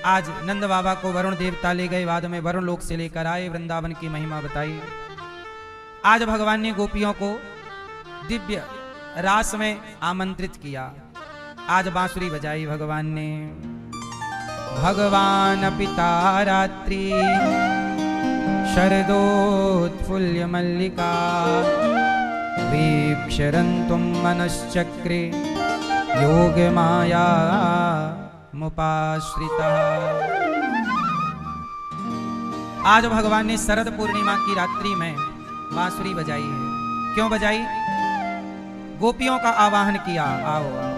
आज नंद बाबा को वरुण देवता ले गए, बाद में वरुण लोक से लेकर आए, वृंदावन की महिमा बताई। आज भगवान ने गोपियों को दिव्य रास में आमंत्रित किया। आज बांसुरी बजाई भगवान ने। भगवान पिता रात्रि शरदोत्फुल्य मल्लिका वीक्षरन्तुं मनश्चक्रे योग माया मुपाश्रिता। आज भगवान ने शरद पूर्णिमा की रात्रि में बांसुरी बजाई है। क्यों बजाई? गोपियों का आवाहन किया, आओ आओ।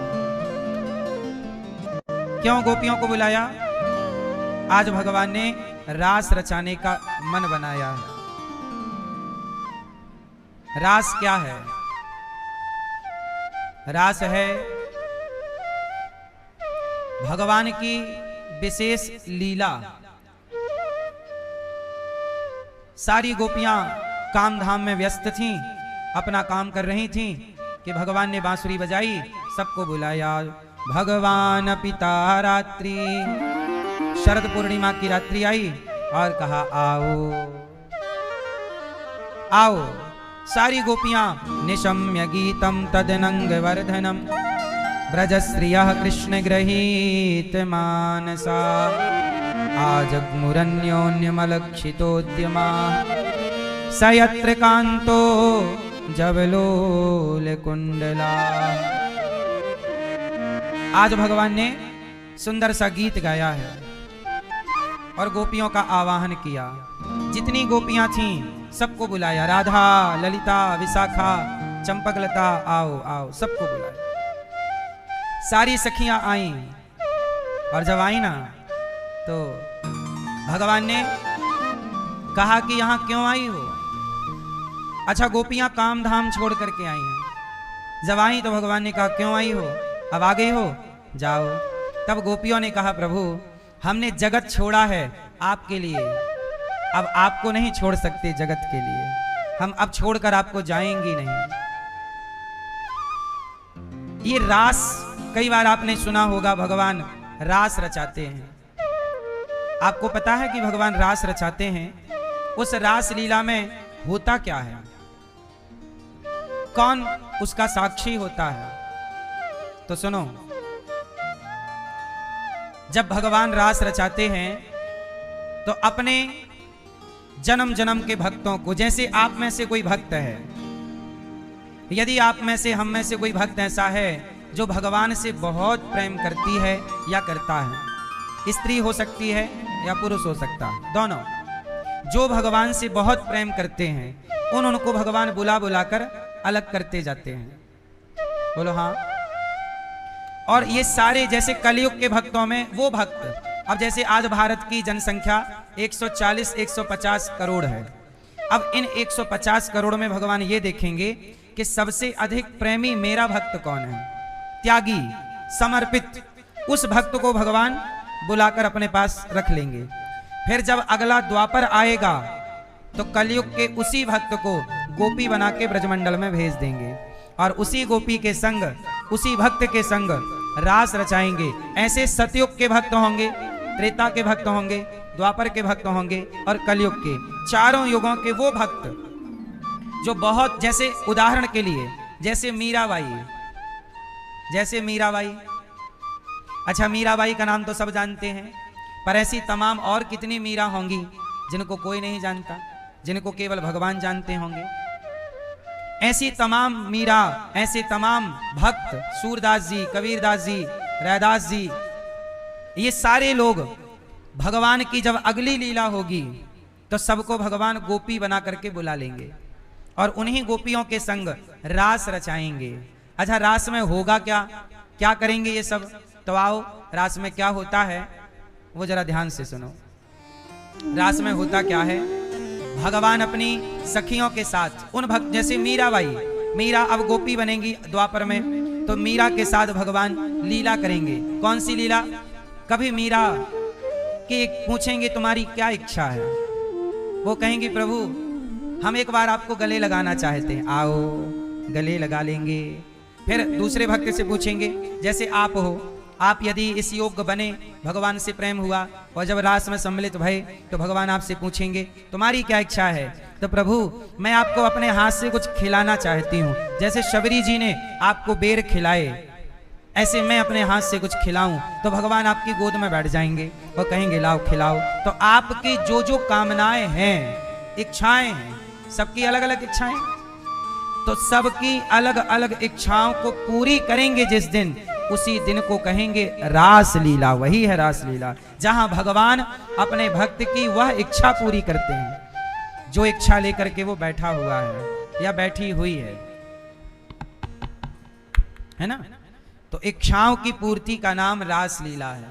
क्यों गोपियों को बुलाया? आज भगवान ने रास रचाने का मन बनाया है। रास क्या है? रास है भगवान की विशेष लीला। सारी गोपियां काम धाम में व्यस्त थीं, अपना काम कर रही थीं कि भगवान ने बांसुरी बजाई, सबको बुलाया। भगवान पिता रात्रि, शरद पूर्णिमा की रात्रि आई और कहा आओ आओ। सारी गोपियां निशम्य गीतम तदनंग वर्धनम ब्रजश्रियः कृष्ण गृहीत मानसा आजग्मुरन्योन्यमलक्षितोद्यमा सयत्र कांतो जवलोल कुंडला। आज भगवान ने सुंदर सा गीत गाया है और गोपियों का आवाहन किया। जितनी गोपियां थीं सबको बुलाया। राधा, ललिता, विशाखा, चंपकलता, आओ आओ, सबको बुलाया। सारी सखियां आईं और जब आई ना तो भगवान ने कहा कि यहां क्यों आई हो? अच्छा, गोपियां काम धाम छोड़ करके आई हैं। जब आई तो भगवान ने कहा क्यों आई हो? अब आ गई हो, जाओ। तब गोपियों ने कहा प्रभु, हमने जगत छोड़ा है आपके लिए, अब आपको नहीं छोड़ सकते जगत के लिए, हम अब छोड़कर आपको जाएंगी नहीं। ये रास, कई बार आपने सुना होगा भगवान रास रचाते हैं। आपको पता है कि भगवान रास रचाते हैं? उस रास लीला में होता क्या है? कौन उसका साक्षी होता है? तो सुनो, जब भगवान रास रचाते हैं तो अपने जन्म जन्म के भक्तों को, जैसे आप में से कोई भक्त है, यदि आप में से, हम में से कोई भक्त ऐसा है जो भगवान से बहुत प्रेम करती है या करता है, स्त्री हो सकती है या पुरुष हो सकता है, दोनों, जो भगवान से बहुत प्रेम करते हैं उनको भगवान बुला बुलाकर अलग करते जाते हैं। बोलो हाँ। और ये सारे, जैसे कलयुग के भक्तों में वो भक्त, अब जैसे आज भारत की जनसंख्या 140-150 करोड़ है। अब इन 150 करोड़ में भगवान ये देखेंगे कि सबसे अधिक प्रेमी मेरा भक्त कौन है, त्यागी, समर्पित। उस भक्त को भगवान बुलाकर अपने पास रख लेंगे। फिर जब अगला द्वापर आएगा तो कलयुग के उसी भक्त को गोपी बना के ब्रजमंडल में भेज देंगे और उसी गोपी के संग, उसी भक्त के संग रास रचाएंगे। ऐसे सतयुग के भक्त होंगे, त्रेता के भक्त होंगे, द्वापर के भक्त होंगे और कलयुग के, चारों युगों के वो भक्त जो बहुत, जैसे उदाहरण के लिए जैसे मीराबाई, जैसे मीराबाई। अच्छा, मीराबाई का नाम तो सब जानते हैं, पर ऐसी तमाम और कितनी मीरा होंगी जिनको कोई नहीं जानता, जिनको केवल भगवान जानते होंगे। ऐसी तमाम मीरा, ऐसे तमाम भक्त, सूरदास जी, कबीरदास जी, रैदास जी, ये सारे लोग भगवान की जब अगली लीला होगी तो सबको भगवान गोपी बना करके बुला लेंगे और उन्हीं गोपियों के संग रास रचाएंगे। अच्छा, रास में होगा क्या, क्या करेंगे ये सब? तो आओ, रास में क्या होता है वो जरा ध्यान से सुनो। रास में होता क्या है? भगवान अपनी सखियों के साथ, उन भक्त, जैसे मीराबाई, मीरा अब गोपी बनेंगी द्वापर में, तो मीरा के साथ भगवान लीला करेंगे। कौन सी लीला? कभी मीरा की पूछेंगे तुम्हारी क्या इच्छा है, वो कहेंगी प्रभु हम एक बार आपको गले लगाना चाहते हैं, आओ गले लगा लेंगे। फिर दूसरे भक्त से पूछेंगे, जैसे आप हो, आप यदि इस योग्य बने, भगवान से प्रेम हुआ और जब रास में सम्मिलित भय, तो भगवान आपसे पूछेंगे तुम्हारी क्या इच्छा है? तो प्रभु मैं आपको अपने हाथ से कुछ खिलाना चाहती हूँ, जैसे शबरी जी ने आपको बेर खिलाए ऐसे मैं अपने हाथ से कुछ खिलाऊं। तो भगवान आपकी गोद में बैठ जाएंगे और कहेंगे लाओ खिलाओ। तो आपकी जो जो कामनाएं हैं, इच्छाएं हैं, सबकी अलग अलग इच्छाएं, तो सबकी अलग अलग इच्छाओं को पूरी करेंगे जिस दिन, उसी दिन को कहेंगे रास लीला। वही है रास लीला, जहां भगवान अपने भक्त की वह इच्छा पूरी करते हैं जो इच्छा लेकर के वो बैठा हुआ है या बैठी हुई है ना। तो इच्छाओं की पूर्ति का नाम रास लीला है।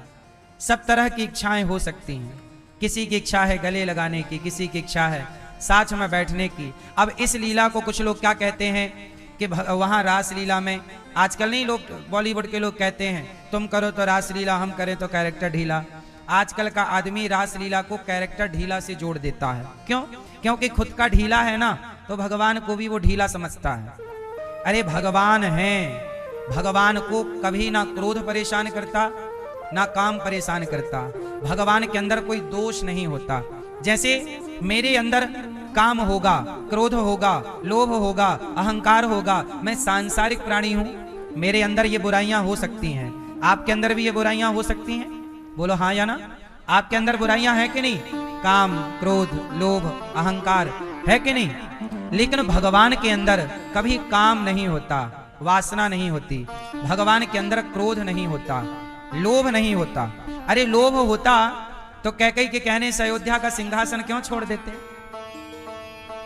सब तरह की इच्छाएं हो सकती हैं। किसी की इच्छा है गले लगाने की, किसी की इच्छा है साथ में बैठने की। अब इस लीला को कुछ लोग क्या कहते हैं कि वहां रास लीला में, आजकल नहीं लोग बॉलीवुड के लोग कहते हैं तुम करो तो रास लीला, हम करें तो कैरेक्टर ढीला। आजकल का आदमी रास लीला को कैरेक्टर ढीला से जोड़ देता है। क्यों? क्योंकि खुद का ढीला है ना, तो भगवान को भी वो ढीला समझता है। अरे भगवान है, भगवान को कभी ना क्रोध परेशान करता ना काम परेशान करता। भगवान के अंदर कोई दोष नहीं होता। जैसे मेरे अंदर काम होगा, क्रोध होगा, लोभ होगा, अहंकार होगा, मैं सांसारिक प्राणी हूं, मेरे अंदर ये बुराइयां हो सकती हैं। आपके अंदर भी ये बुराइयां हो सकती हैं? बोलो हाँ या ना। आपके अंदर बुराइयां हैं कि नहीं? काम, क्रोध, लोभ, अहंकार है कि नहीं? लेकिन भगवान के अंदर कभी काम नहीं होता, वासना नहीं होती। भगवान के अंदर क्रोध नहीं होता, लोभ नहीं होता। अरे लोभ होता तो कैकेयी के कहने से अयोध्या का सिंहासन क्यों छोड़ देते?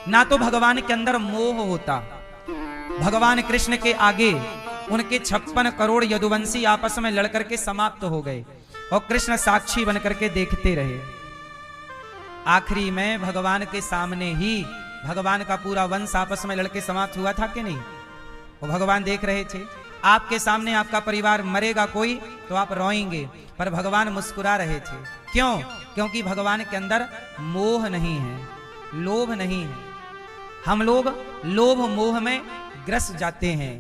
ना तो भगवान के अंदर मोह होता। भगवान कृष्ण के आगे उनके 56 करोड़ यदुवंशी आपस में लड़कर के समाप्त हो गए और कृष्ण साक्षी बनकर के देखते रहे। आखिरी में भगवान के सामने ही भगवान का पूरा वंश आपस में लड़के समाप्त हुआ था कि नहीं? और भगवान देख रहे थे। आपके सामने आपका परिवार मरेगा कोई तो आप रोएंगे, पर भगवान मुस्कुरा रहे थे। क्यों? क्योंकि भगवान के अंदर मोह नहीं है, लोभ नहीं है। हम लोग लोभ मोह में ग्रस्त जाते हैं,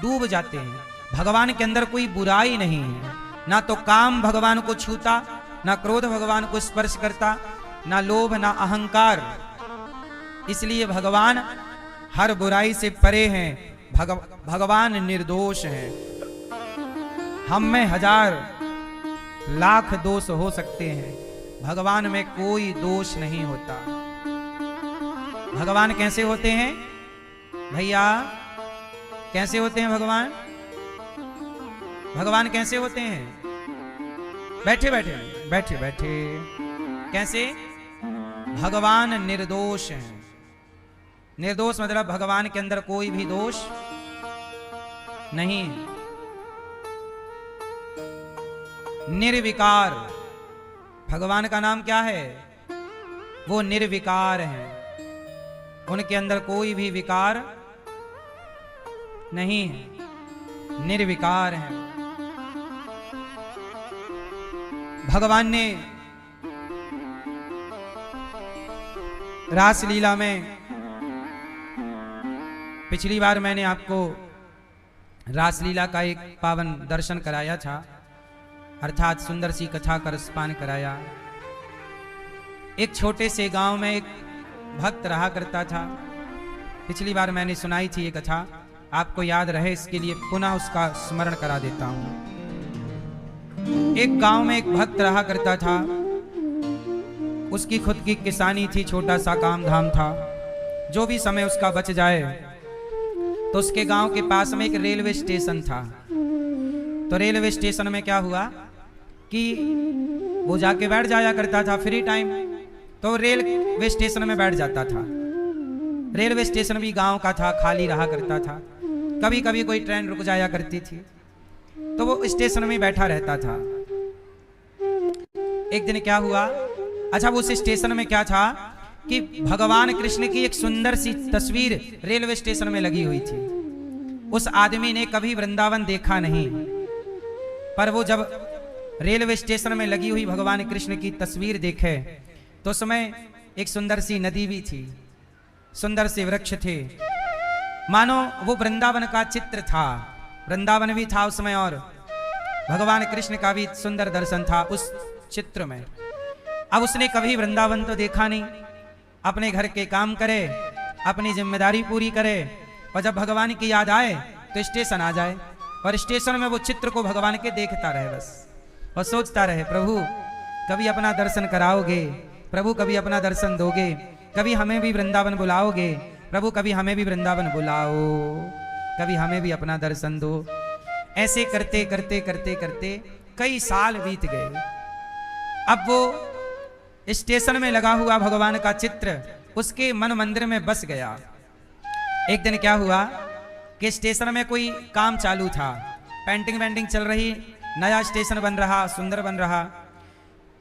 डूब जाते हैं। भगवान के अंदर कोई बुराई नहीं है। ना तो काम भगवान को छूता, ना क्रोध भगवान को स्पर्श करता, ना लोभ, ना अहंकार। इसलिए भगवान हर बुराई से परे हैं। भगवान निर्दोष है। हम में 1000 लाख दोष हो सकते हैं, भगवान में कोई दोष नहीं होता। भगवान कैसे होते हैं भैया? कैसे होते हैं भगवान? भगवान कैसे होते हैं? बैठे बैठे बैठे बैठे कैसे? भगवान निर्दोष हैं। निर्दोष मतलब भगवान के अंदर कोई भी दोष नहीं। निर्विकार, भगवान का नाम क्या है? वो निर्विकार हैं। उनके अंदर कोई भी विकार नहीं है, निर्विकार हैं। भगवान ने रास लीला में, पिछली बार मैंने आपको रासलीला का एक पावन दर्शन कराया था, अर्थात सुंदर सी कथा का रसपान कराया। एक छोटे से गांव में एक भक्त रहा करता था। पिछली बार मैंने सुनाई थी ये कथा, आपको याद रहे इसके लिए पुनः उसका स्मरण करा देता हूं। एक गांव में एक भक्त रहा करता था। उसकी खुद की किसानी थी, छोटा सा काम धाम था। जो भी समय उसका बच जाए तो उसके गांव के पास में एक रेलवे स्टेशन था। तो रेलवे स्टेशन में क्या हुआ कि वो जाके बैठ जाया करता था फ्री टाइम, तो रेलवे स्टेशन में बैठ जाता था। रेलवे स्टेशन भी गांव का था, खाली रहा करता था। कभी कभी कोई ट्रेन रुक जाया करती थी तो वो स्टेशन में बैठा रहता था। एक दिन क्या हुआ, अच्छा वो उस स्टेशन में क्या था कि भगवान कृष्ण की एक सुंदर सी तस्वीर रेलवे स्टेशन में लगी हुई थी। उस आदमी ने कभी वृंदावन देखा नहीं, पर वो जब रेलवे स्टेशन में लगी हुई भगवान कृष्ण की तस्वीर देखे तो उसमें एक सुंदर सी नदी भी थी, सुंदर से वृक्ष थे, मानो वो वृंदावन का चित्र था। वृंदावन भी था उसमें और भगवान कृष्ण का भी सुंदर दर्शन था उस चित्र में। अब उसने कभी वृंदावन तो देखा नहीं, अपने घर के काम करे, अपनी जिम्मेदारी पूरी करे, और जब भगवान की याद आए तो स्टेशन आ जाए और स्टेशन में वो चित्र को भगवान के देखता रहे बस, और सोचता रहे प्रभु कभी अपना दर्शन कराओगे, प्रभु कभी अपना दर्शन दोगे, कभी हमें भी वृंदावन बुलाओगे, प्रभु कभी हमें भी वृंदावन बुलाओ, कभी हमें भी अपना दर्शन दो। ऐसे करते करते करते करते कई साल बीत गए। अब वो स्टेशन में लगा हुआ भगवान का चित्र उसके मन मंदिर में बस गया। एक दिन क्या हुआ कि स्टेशन में कोई काम चालू था, पेंटिंग वेंटिंग चल रही, नया स्टेशन बन रहा, सुंदर बन रहा।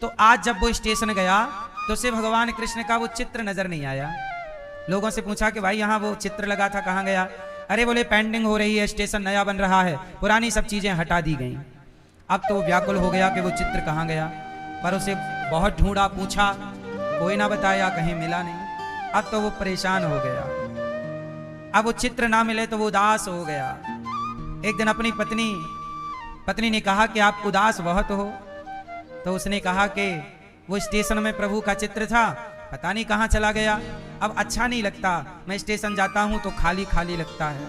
तो आज जब वो स्टेशन गया तो उसे भगवान कृष्ण का वो चित्र नजर नहीं आया। लोगों से पूछा कि भाई यहाँ वो चित्र लगा था कहाँ गया? अरे बोले पेंटिंग हो रही है, स्टेशन नया बन रहा है, पुरानी सब चीजें हटा दी गई। अब तो व्याकुल हो गया कि वो चित्र कहाँ गया, पर उसे बहुत ढूंढा, पूछा, कोई ना बताया, कहीं मिला नहीं। अब तो वो परेशान हो गया। अब वो चित्र ना मिले तो वो उदास हो गया। एक दिन अपनी पत्नी ने कहा कि आप उदास बहुत हो। तो उसने कहा कि वो स्टेशन में प्रभु का चित्र था, पता नहीं कहाँ चला गया, अब अच्छा नहीं लगता, मैं स्टेशन जाता हूँ तो खाली खाली लगता है,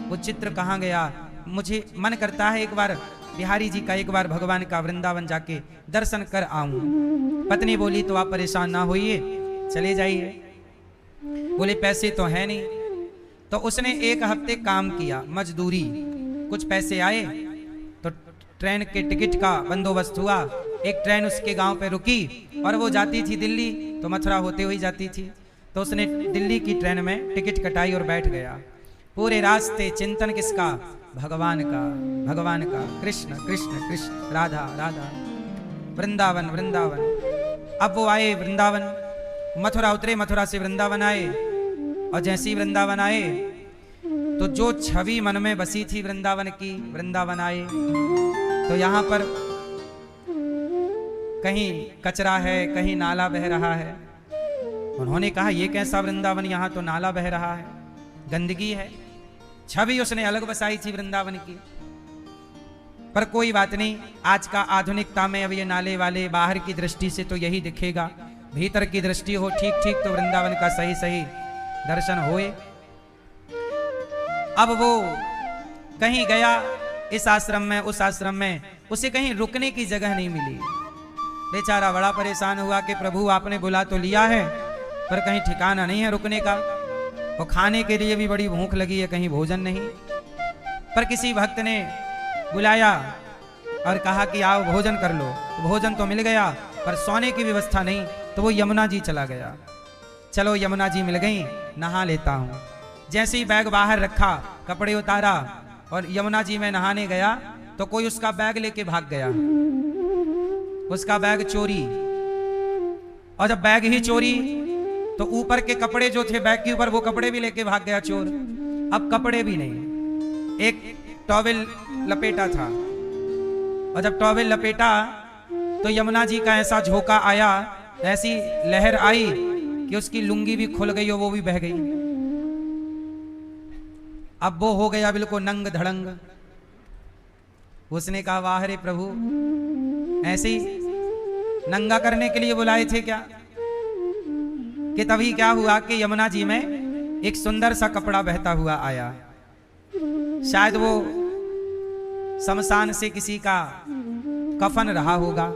वो चित्र कहाँ गया? मुझे मन करता है एक बार बिहारी जी का, एक बार भगवान का वृंदावन जाके दर्शन कर आऊं। पत्नी बोली तो आप परेशान ना होइए, चले जाइए। बोले पैसे तो है नहीं। तो उसने एक हफ्ते काम किया, मजदूरी, कुछ पैसे आए तो ट्रेन के टिकट का बंदोबस्त हुआ। एक ट्रेन उसके गांव पे रुकी और वो जाती थी दिल्ली, तो मथुरा होते हुए जाती थी। तो उसने दिल्ली की ट्रेन में टिकट कटाई और बैठ गया। पूरे रास्ते चिंतन किसका? भगवान का, भगवान का, कृष्ण कृष्ण कृष्ण, राधा राधा, वृंदावन वृंदावन। अब वो आए वृंदावन, मथुरा उतरे, मथुरा से वृंदावन आए, और जैसे ही वृंदावन आए तो जो छवि मन में बसी थी वृंदावन की, वृंदावन आए तो यहाँ पर कहीं कचरा है, कहीं नाला बह रहा है। उन्होंने कहा ये कैसा वृंदावन, यहाँ तो नाला बह रहा है, गंदगी है। छवि उसने अलग बसाई थी वृंदावन की। पर कोई बात नहीं, आज का आधुनिकता में अब ये नाले वाले बाहर की दृष्टि से तो यही दिखेगा, भीतर की दृष्टि हो ठीक ठीक तो वृंदावन का सही सही दर्शन होए। अब वो कहीं गया, इस आश्रम में उस आश्रम में, उसे कहीं रुकने की जगह नहीं मिली। बेचारा बड़ा परेशान हुआ कि प्रभु आपने बुला तो लिया है पर कहीं ठिकाना नहीं है रुकने का, और खाने के लिए भी बड़ी भूख लगी है, कहीं भोजन नहीं। पर किसी भक्त ने बुलाया और कहा कि आओ भोजन कर लो। तो भोजन तो मिल गया पर सोने की व्यवस्था नहीं, तो वो यमुना जी चला गया। चलो यमुना जी मिल गई, नहा लेता हूँ। जैसे ही बैग बाहर रखा, कपड़े उतारा और यमुना जी में नहाने गया तो कोई उसका बैग लेके भाग गया, उसका बैग चोरी। और जब बैग ही चोरी तो ऊपर के कपड़े जो थे बैग के ऊपर, वो कपड़े भी लेके भाग गया चोर। अब कपड़े भी नहीं, एक टॉवेल लपेटा था, और जब टॉवेल लपेटा तो यमुना जी का ऐसा झोंका आया, ऐसी लहर आई कि उसकी लुंगी भी खुल गई और वो भी बह गई। अब वो हो गया बिल्कुल नंग धड़ंग। उसने कहा वाह रे प्रभु, ऐसे ही नंगा करने के लिए बुलाए थे क्या? कि तभी क्या हुआ कि यमुना जी में एक सुंदर सा कपड़ा बहता हुआ आया। शायद वो शमशान से किसी का कफन रहा होगा।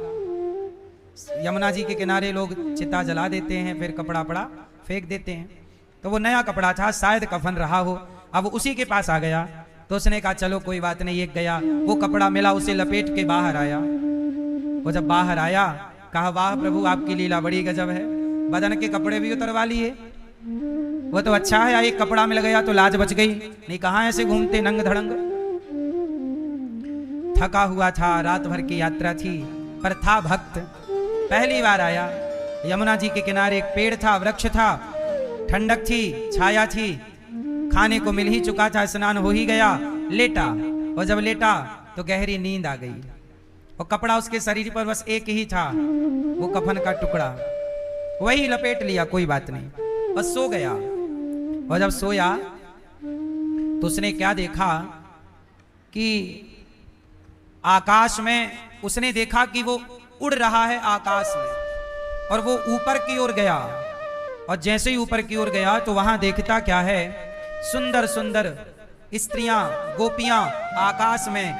यमुना जी के किनारे लोग चिता जला देते हैं, फिर कपड़ा पड़ा फेंक देते हैं, तो वो नया कपड़ा था, शायद कफन रहा हो। अब उसी के पास आ गया तो उसने कहा चलो कोई बात नहीं। एक गया, वो कपड़ा मिला, उसे लपेट के बाहर आया। वो जब बाहर आया कहा वाह प्रभु आपकी लीला बड़ी गजब है, बदन के कपड़े भी उतरवा लिए। वो तो अच्छा है, एक कपड़ा मिल गया तो लाज बच गई, नहीं कहाँ ऐसे घूमते नंग धड़ंग। थका हुआ था, रात भर की यात्रा थी, पर था भक्त, पहली बार आया। यमुना जी के किनारे एक पेड़ था, वृक्ष था, ठंडक थी, छाया थी, खाने को मिल ही चुका था, स्नान हो ही गया, लेटा। और जब लेटा तो गहरी नींद आ गई, और कपड़ा उसके शरीर पर बस एक ही था, वो कफन का टुकड़ा, वही लपेट लिया, कोई बात नहीं, बस सो गया। और जब सोया तो उसने क्या देखा कि आकाश में उसने देखा कि वो उड़ रहा है आकाश में, और वो ऊपर की ओर गया, और जैसे ही ऊपर की ओर गया तो वहां देखता क्या है, सुंदर सुंदर स्त्रियां, गोपियां आकाश में,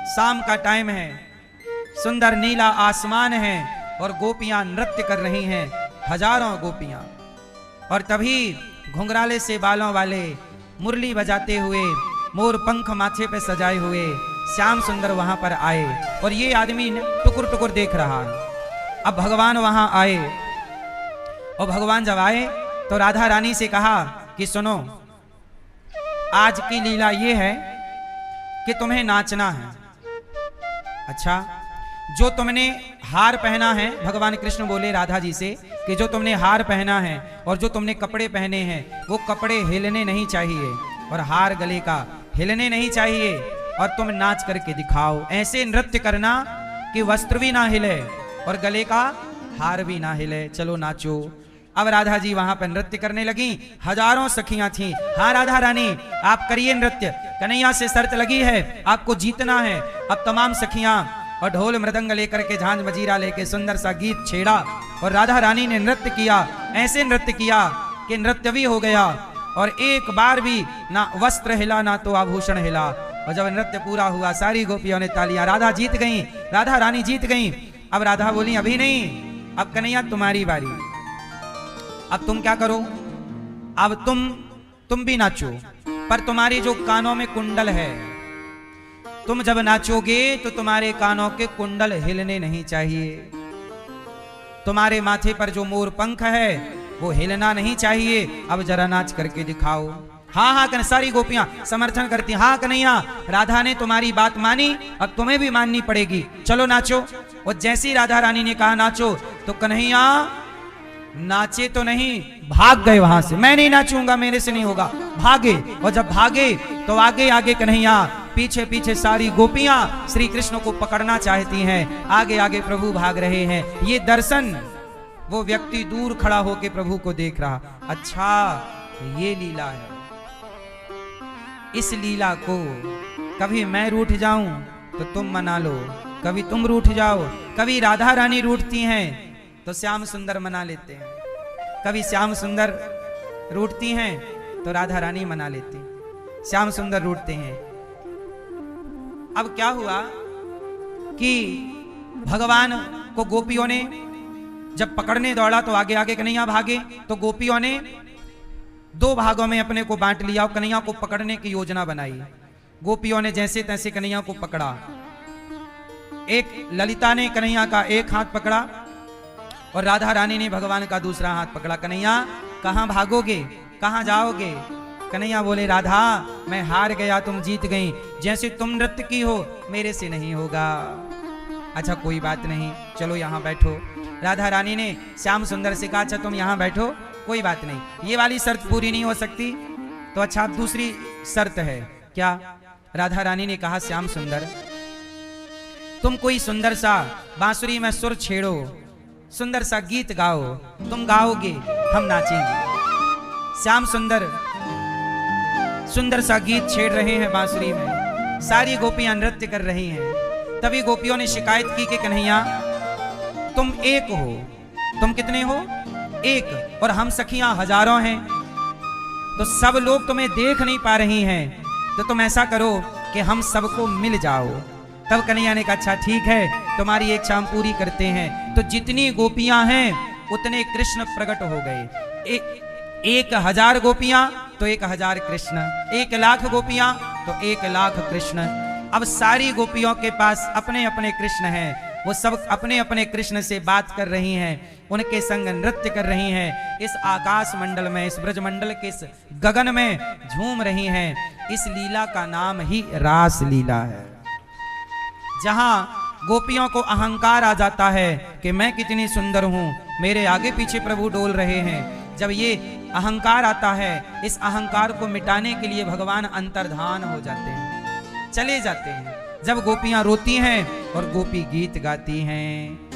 शाम का टाइम है, सुंदर नीला आसमान है, और गोपियां नृत्य कर रही हैं, हजारों गोपियां। और तभी घुंघराले से बालों वाले, मुरली बजाते हुए, मोर पंख माथे पे सजाए हुए श्याम सुंदर वहां पर आए, और ये आदमी टुकुर टुकुर देख रहा है। अब भगवान वहां आए, और भगवान जब आए तो राधा रानी से कहा कि सुनो, आज की लीला ये है कि तुम्हें नाचना है। अच्छा, जो तुमने हार पहना है, भगवान कृष्ण बोले राधा जी से कि जो तुमने हार पहना है और जो तुमने कपड़े पहने हैं, वो कपड़े हिलने नहीं चाहिए, और हार गले का हिलने नहीं चाहिए, और तुम नाच करके दिखाओ। ऐसे नृत्य करना कि वस्त्र भी ना हिले और गले का हार भी ना हिले। चलो नाचो। अब राधा जी वहां पर नृत्य करने लगी, हजारों सखियां थीं। हाँ राधा रानी, आप करिए नृत्य, कन्हैया से शर्त लगी है, आपको जीतना है। अब तमाम सखियां और ढोल मृदंग लेकर के, झांझ मजीरा लेके सुंदर सा गीत छेड़ा, और राधा रानी ने नृत्य किया। ऐसे नृत्य किया कि नृत्य भी हो गया, और एक बार भी ना वस्त्र हिला ना तो आभूषण हिला। और जब नृत्य पूरा हुआ, सारी गोपियों ने तालियां, राधा जीत गई, राधा रानी जीत गई। अब राधा बोली अभी नहीं, अब कन्हैया तुम्हारी बारी। अब तुम क्या करो, अब तुम भी नाचो, पर तुम्हारी जो कानों में कुंडल है, तुम जब नाचोगे तो तुम्हारे कानों के कुंडल हिलने नहीं चाहिए। तुम्हारे माथे पर जो मोर पंख है वो हिलना नहीं चाहिए। अब जरा नाच करके दिखाओ। हाँ हाँ, सारी गोपियां समर्थन करती, हाँ कन्हैया, राधा ने तुम्हारी बात मानी, अब तुम्हें भी माननी पड़ेगी, चलो नाचो। और जैसी राधा रानी ने कहा नाचो, तो कन्हैया नाचे तो नहीं, भाग गए वहां से। मैं नहीं नाचूंगा, मेरे से नहीं होगा, भागे। और जब भागे तो आगे आगे कन्हैया, पीछे पीछे सारी गोपियां श्री कृष्ण को पकड़ना चाहती हैं, आगे आगे प्रभु भाग रहे हैं। ये दर्शन, वो व्यक्ति दूर खड़ा होकर प्रभु को देख रहा। अच्छा, ये लीला है। इस लीला को कभी मैं रूठ जाऊं तो तुम मना लो, कभी तुम रूठ जाओ। कभी राधा रानी रूठती हैं तो श्याम सुंदर मना लेते हैं, कभी श्याम सुंदर रूठती हैं तो राधा रानी मना लेती, श्याम सुंदर रूठते हैं। अब क्या हुआ कि भगवान को गोपियों ने जब पकड़ने दौड़ा तो आगे आगे कन्हैया भागे, तो गोपियों ने दो भागों में अपने को बांट लिया और कन्हैया को पकड़ने की योजना बनाई। गोपियों ने जैसे तैसे कन्हैया को पकड़ा। एक ललिता ने कन्हैया का एक हाथ पकड़ा और राधा रानी ने भगवान का दूसरा हाथ पकड़ा। कन्हैया कहां भागोगे, कहां जाओगे? कन्हैया बोले राधा, मैं हार गया, तुम जीत गई। जैसे तुम नृत्य की हो, मेरे से नहीं होगा। अच्छा कोई बात नहीं, चलो यहाँ बैठो। राधा रानी ने श्याम सुंदर से कहा अच्छा तुम यहाँ बैठो, कोई बात नहीं, ये वाली शर्त पूरी नहीं हो सकती, तो अच्छा अब दूसरी शर्त है। क्या? राधा रानी ने कहा श्याम सुंदर, तुम कोई सुंदर सा बांसुरी में सुर छेड़ो, सुंदर सा गीत गाओ, तुम गाओगे हम नाचेंगे। श्याम सुंदर सुंदर सा गीत छेड़ रहे हैं बांसुरी में, सारी गोपियां नृत्य कर रही हैं। तभी गोपियों ने शिकायत की कि कन्हैया तुम एक हो, तुम कितने हो? एक, और हम सखियां हजारों हैं, तो सब लोग तुम्हें देख नहीं पा रही हैं, तो तुम ऐसा करो कि हम सबको मिल जाओ। तब कन्हैया ने कहा अच्छा ठीक है, तुम्हारी एक शाम पूरी करते हैं। तो जितनी गोपियां हैं उतने कृष्ण प्रकट हो गए। 1000 गोपियां तो 1000 कृष्ण, 1,00,000 गोपियां तो 1,00,000 कृष्ण। अब सारी गोपियों के पास अपने अपने कृष्ण हैं, वो सब अपने अपने कृष्ण से बात कर रही हैं, उनके संग नृत्य कर रही हैं, इस आकाश मंडल में, इस ब्रज मंडल के इस गगन में झूम रही हैं। इस लीला का नाम ही रास लीला है, जहां गोपियों को अहंकार आ जाता है कि मैं कितनी सुंदर हूं, मेरे आगे पीछे प्रभु डोल रहे हैं। जब ये अहंकार आता है, इस अहंकार को मिटाने के लिए भगवान अंतर्धान हो जाते हैं, चले जाते हैं। जब गोपियां रोती हैं और गोपी गीत गाती हैं,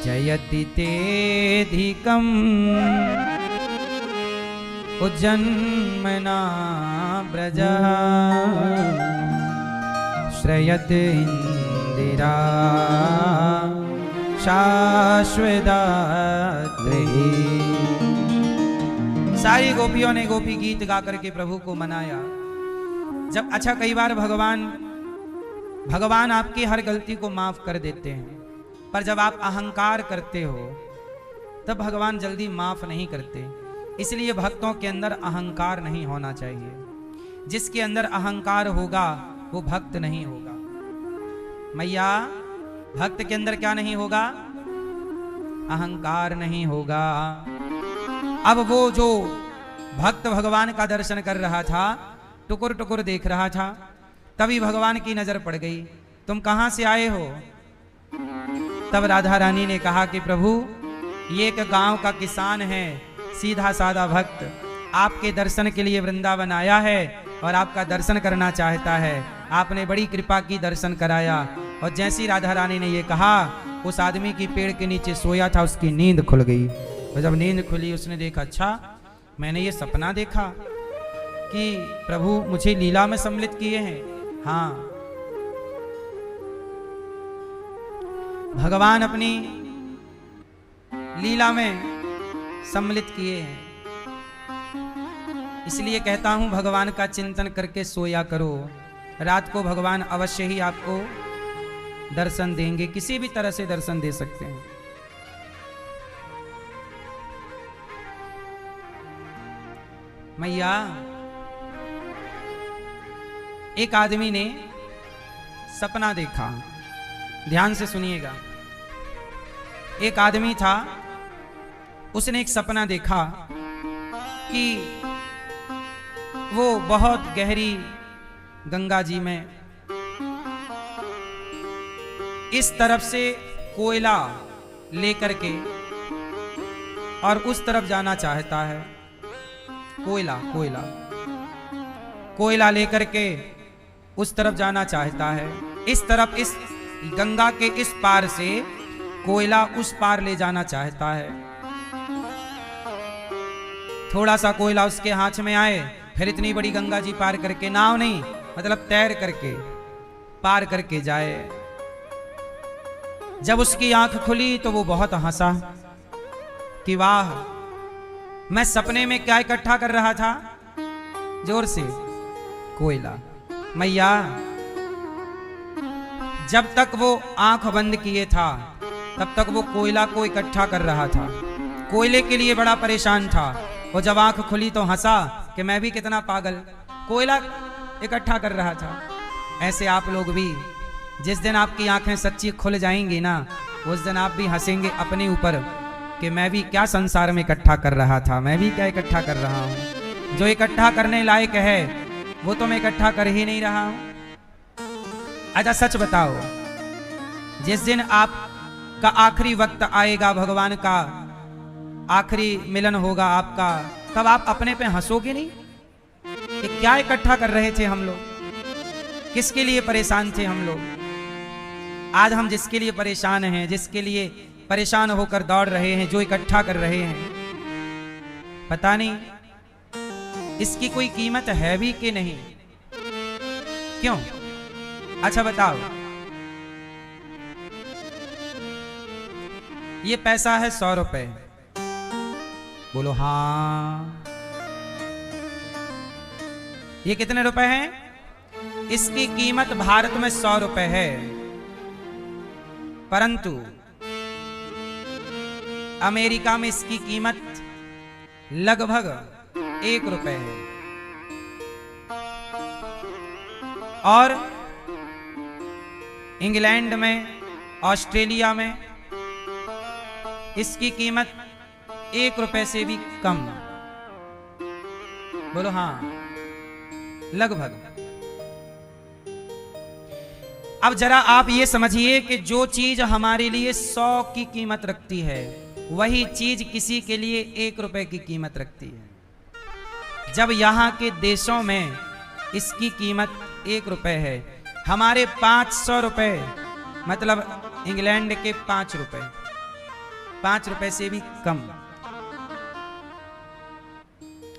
जयति तेधिकम उज्जन्मना ब्रज श्रयत मंदिरा शाश्वदात्री। सारी गोपियों ने गोपी गीत गा करके प्रभु को मनाया। जब अच्छा कई बार भगवान आपकी हर गलती को माफ कर देते हैं, पर जब आप अहंकार करते हो तब भगवान जल्दी माफ नहीं करते। इसलिए भक्तों के अंदर अहंकार नहीं होना चाहिए। जिसके अंदर अहंकार होगा वो भक्त नहीं होगा। मैया, भक्त के अंदर क्या नहीं होगा? अहंकार नहीं होगा। अब वो जो भक्त भगवान का दर्शन कर रहा था, टुकुर टुकुर देख रहा था, तभी भगवान की नजर पड़ गई। तुम कहां से आए हो? तब राधा रानी ने कहा कि प्रभु, ये एक गांव का किसान है, सीधा साधा भक्त, आपके दर्शन के लिए वृंदावन आया है और आपका दर्शन करना चाहता है। आपने बड़ी कृपा की, दर्शन कराया। और जैसी राधा रानी ने ये कहा, उस आदमी की पेड़ के नीचे सोया था, उसकी नींद खुल गई। और जब नींद खुली, उसने देखा, अच्छा मैंने ये सपना देखा कि प्रभु मुझे लीला में सम्मिलित किए हैं। हाँ, भगवान अपनी लीला में सम्मिलित किए हैं। इसलिए कहता हूं, भगवान का चिंतन करके सोया करो। रात को भगवान अवश्य ही आपको दर्शन देंगे, किसी भी तरह से दर्शन दे सकते हैं। मैया, एक आदमी ने सपना देखा, ध्यान से सुनिएगा। एक आदमी था, उसने एक सपना देखा कि वो बहुत गहरी गंगा जी में इस तरफ से कोयला लेकर के और उस तरफ जाना चाहता है। कोयला लेकर के उस तरफ जाना चाहता है। इस तरफ, इस गंगा के इस पार से कोयला उस पार ले जाना चाहता है। थोड़ा सा कोयला उसके हाथ में आए, फिर इतनी बड़ी गंगा जी पार करके, नाव नहीं मतलब तैर करके पार करके जाए। जब उसकी आंख खुली तो वो बहुत हंसा कि वाह, मैं सपने में क्या इकट्ठा कर रहा था? जोर से, कोयला। मैया, जब तक वो आंख बंद किए था तब तक वो कोयला को इकट्ठा कर रहा था, कोयले के लिए बड़ा परेशान था। वो जब आंख खुली तो हंसा कि मैं भी कितना पागल, कोयला इकट्ठा कर रहा था। ऐसे आप लोग भी, जिस दिन आपकी आंखें सच्ची खुल जाएंगी ना, उस दिन आप भी हंसेंगे अपने ऊपर कि मैं भी क्या संसार में इकट्ठा कर रहा था, मैं भी क्या इकट्ठा कर रहा हूं। जो इकट्ठा करने लायक है वो तो मैं इकट्ठा कर ही नहीं रहा हूं। अच्छा सच बताओ, जिस दिन आपका आखिरी वक्त आएगा, भगवान का आखिरी मिलन होगा आपका, तब आप अपने पे हंसोगे नहीं कि क्या इकट्ठा कर रहे थे हम लोग, किसके लिए परेशान थे हम लोग। आज हम जिसके लिए परेशान हैं, जिसके लिए परेशान होकर दौड़ रहे हैं, जो इकट्ठा कर रहे हैं, पता नहीं इसकी कोई कीमत है भी कि नहीं। क्यों? अच्छा बताओ, ये पैसा है 100 रुपए, बोलो हाँ। ये कितने रुपए हैं? इसकी कीमत भारत में 100 रुपए है, परंतु अमेरिका में इसकी कीमत लगभग 1 रुपए है। और इंग्लैंड में, ऑस्ट्रेलिया में इसकी कीमत 1 रुपए से भी कम। बोलो हाँ, लगभग। अब जरा आप ये समझिए कि जो चीज हमारे लिए 100 की कीमत रखती है, वही चीज किसी के लिए 1 रुपए की कीमत रखती है। जब यहाँ के देशों में इसकी कीमत 1 रुपए है, हमारे 500 रुपए मतलब इंग्लैंड के 5 रुपए, 5 रुपए से भी कम।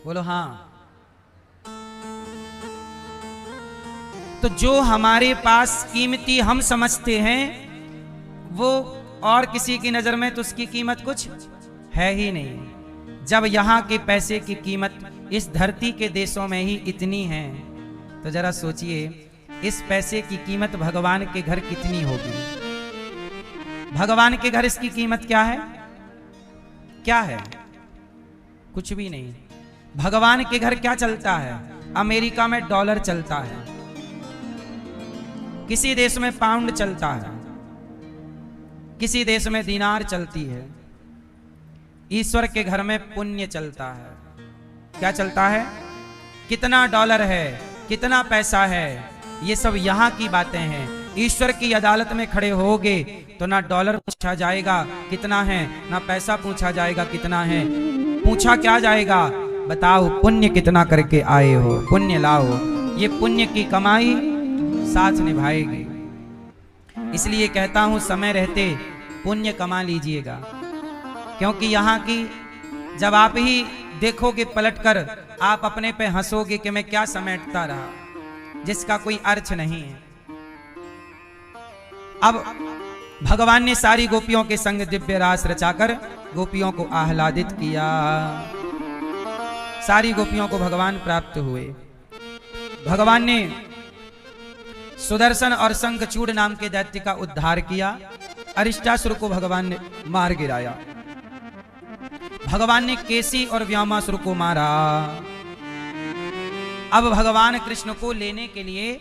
बोलो हाँ। तो जो हमारे पास कीमती हम समझते हैं वो और किसी की नजर में तो उसकी कीमत कुछ है ही नहीं। जब यहाँ के पैसे की कीमत इस धरती के देशों में ही इतनी है तो जरा सोचिए इस पैसे की कीमत भगवान के घर कितनी होगी। भगवान के घर इसकी कीमत क्या है? क्या है? कुछ भी नहीं। भगवान के घर क्या चलता है? अमेरिका में डॉलर चलता है, किसी देश में पाउंड चलता है, किसी देश में दीनार चलती है। ईश्वर के घर में पुण्य चलता है। क्या चलता है? कितना डॉलर है, कितना पैसा है, ये सब यहाँ की बातें हैं। ईश्वर की अदालत में खड़े होगे तो ना डॉलर पूछा जाएगा कितना है, ना पैसा पूछा जाएगा कितना है। पूछा क्या जाएगा? बताओ पुण्य कितना करके आए हो, पुण्य लाओ। ये पुण्य की कमाई साथ निभाएगी। इसलिए कहता हूं समय रहते पुण्य कमा लीजिएगा, क्योंकि यहाँ की जब आप ही देखोगे पलटकर आप अपने पे हंसोगे कि मैं क्या समेटता रहा, जिसका कोई अर्थ नहीं है। अब भगवान ने सारी गोपियों के संग दिव्य रास रचाकर गोपियों को आह्लादित किया। सारी गोपियों को भगवान प्राप्त हुए। भगवान ने सुदर्शन और शंखचूड़ नाम के दैत्य का उद्धार किया। अरिष्टासुर को भगवान ने मार गिराया। भगवान ने केसी और व्योमासुर को मारा। अब भगवान कृष्ण को लेने के लिए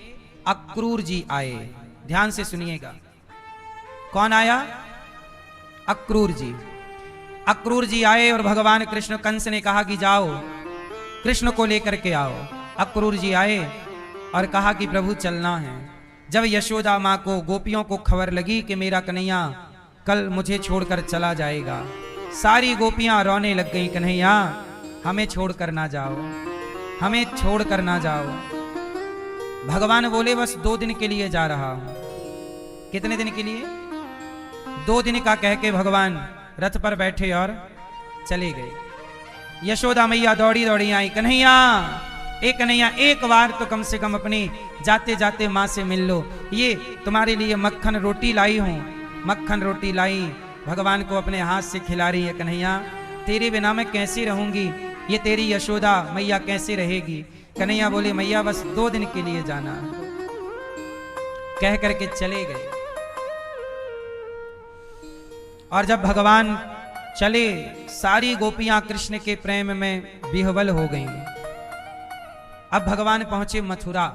अक्रूर जी आए। ध्यान से सुनिएगा, कौन आया? अक्रूर जी। अक्रूर जी आए और भगवान कृष्ण, कंस ने कहा कि जाओ कृष्ण को लेकर के आओ। अक्रूर जी आए और कहा कि प्रभु चलना है। जब यशोदा माँ को, गोपियों को खबर लगी कि मेरा कन्हैया कल मुझे छोड़कर चला जाएगा, सारी गोपियां रोने लग गई, कन्हैया हमें छोड़कर ना जाओ, हमें छोड़कर ना जाओ। भगवान बोले बस 2 दिन के लिए जा रहा हूं। कितने दिन के लिए? 2 दिन का कह के भगवान रथ पर बैठे और चले गए। यशोदा मैया दौड़ी दौड़ी आई, कन्हैया एक बार तो कम से कम अपनी जाते जाते माँ से मिल लो। ये तुम्हारे लिए मक्खन रोटी लाई हूँ, मक्खन रोटी लाई, भगवान को अपने हाथ से खिला रही है। कन्हैया तेरे बिना मैं कैसे रहूंगी, ये तेरी यशोदा मैया कैसे रहेगी? कन्हैया बोले मैया बस 2 दिन के लिए जाना है। कह करके चले गए। और जब भगवान चले, सारी गोपियां कृष्ण के प्रेम में विह्वल हो गईं। अब भगवान पहुंचे मथुरा।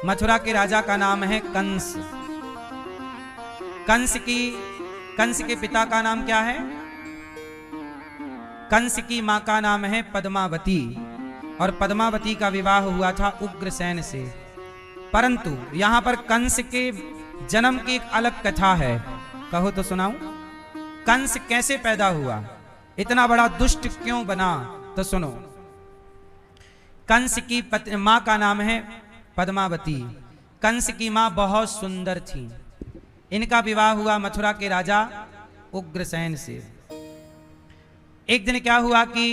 मथुरा के राजा का नाम है कंस। कंस के पिता का नाम क्या है? कंस की मां का नाम है पद्मावती, और पद्मावती का विवाह हुआ था उग्रसेन से। परंतु यहां पर कंस के जन्म की एक अलग कथा है। कहो तो सुनाऊं। कंस कैसे पैदा हुआ, इतना बड़ा दुष्ट क्यों बना? तो सुनो। कंस की मां का नाम है पद्मावती। कंस की मां बहुत सुंदर थी। इनका विवाह हुआ मथुरा के राजा उग्रसेन से। एक दिन क्या हुआ कि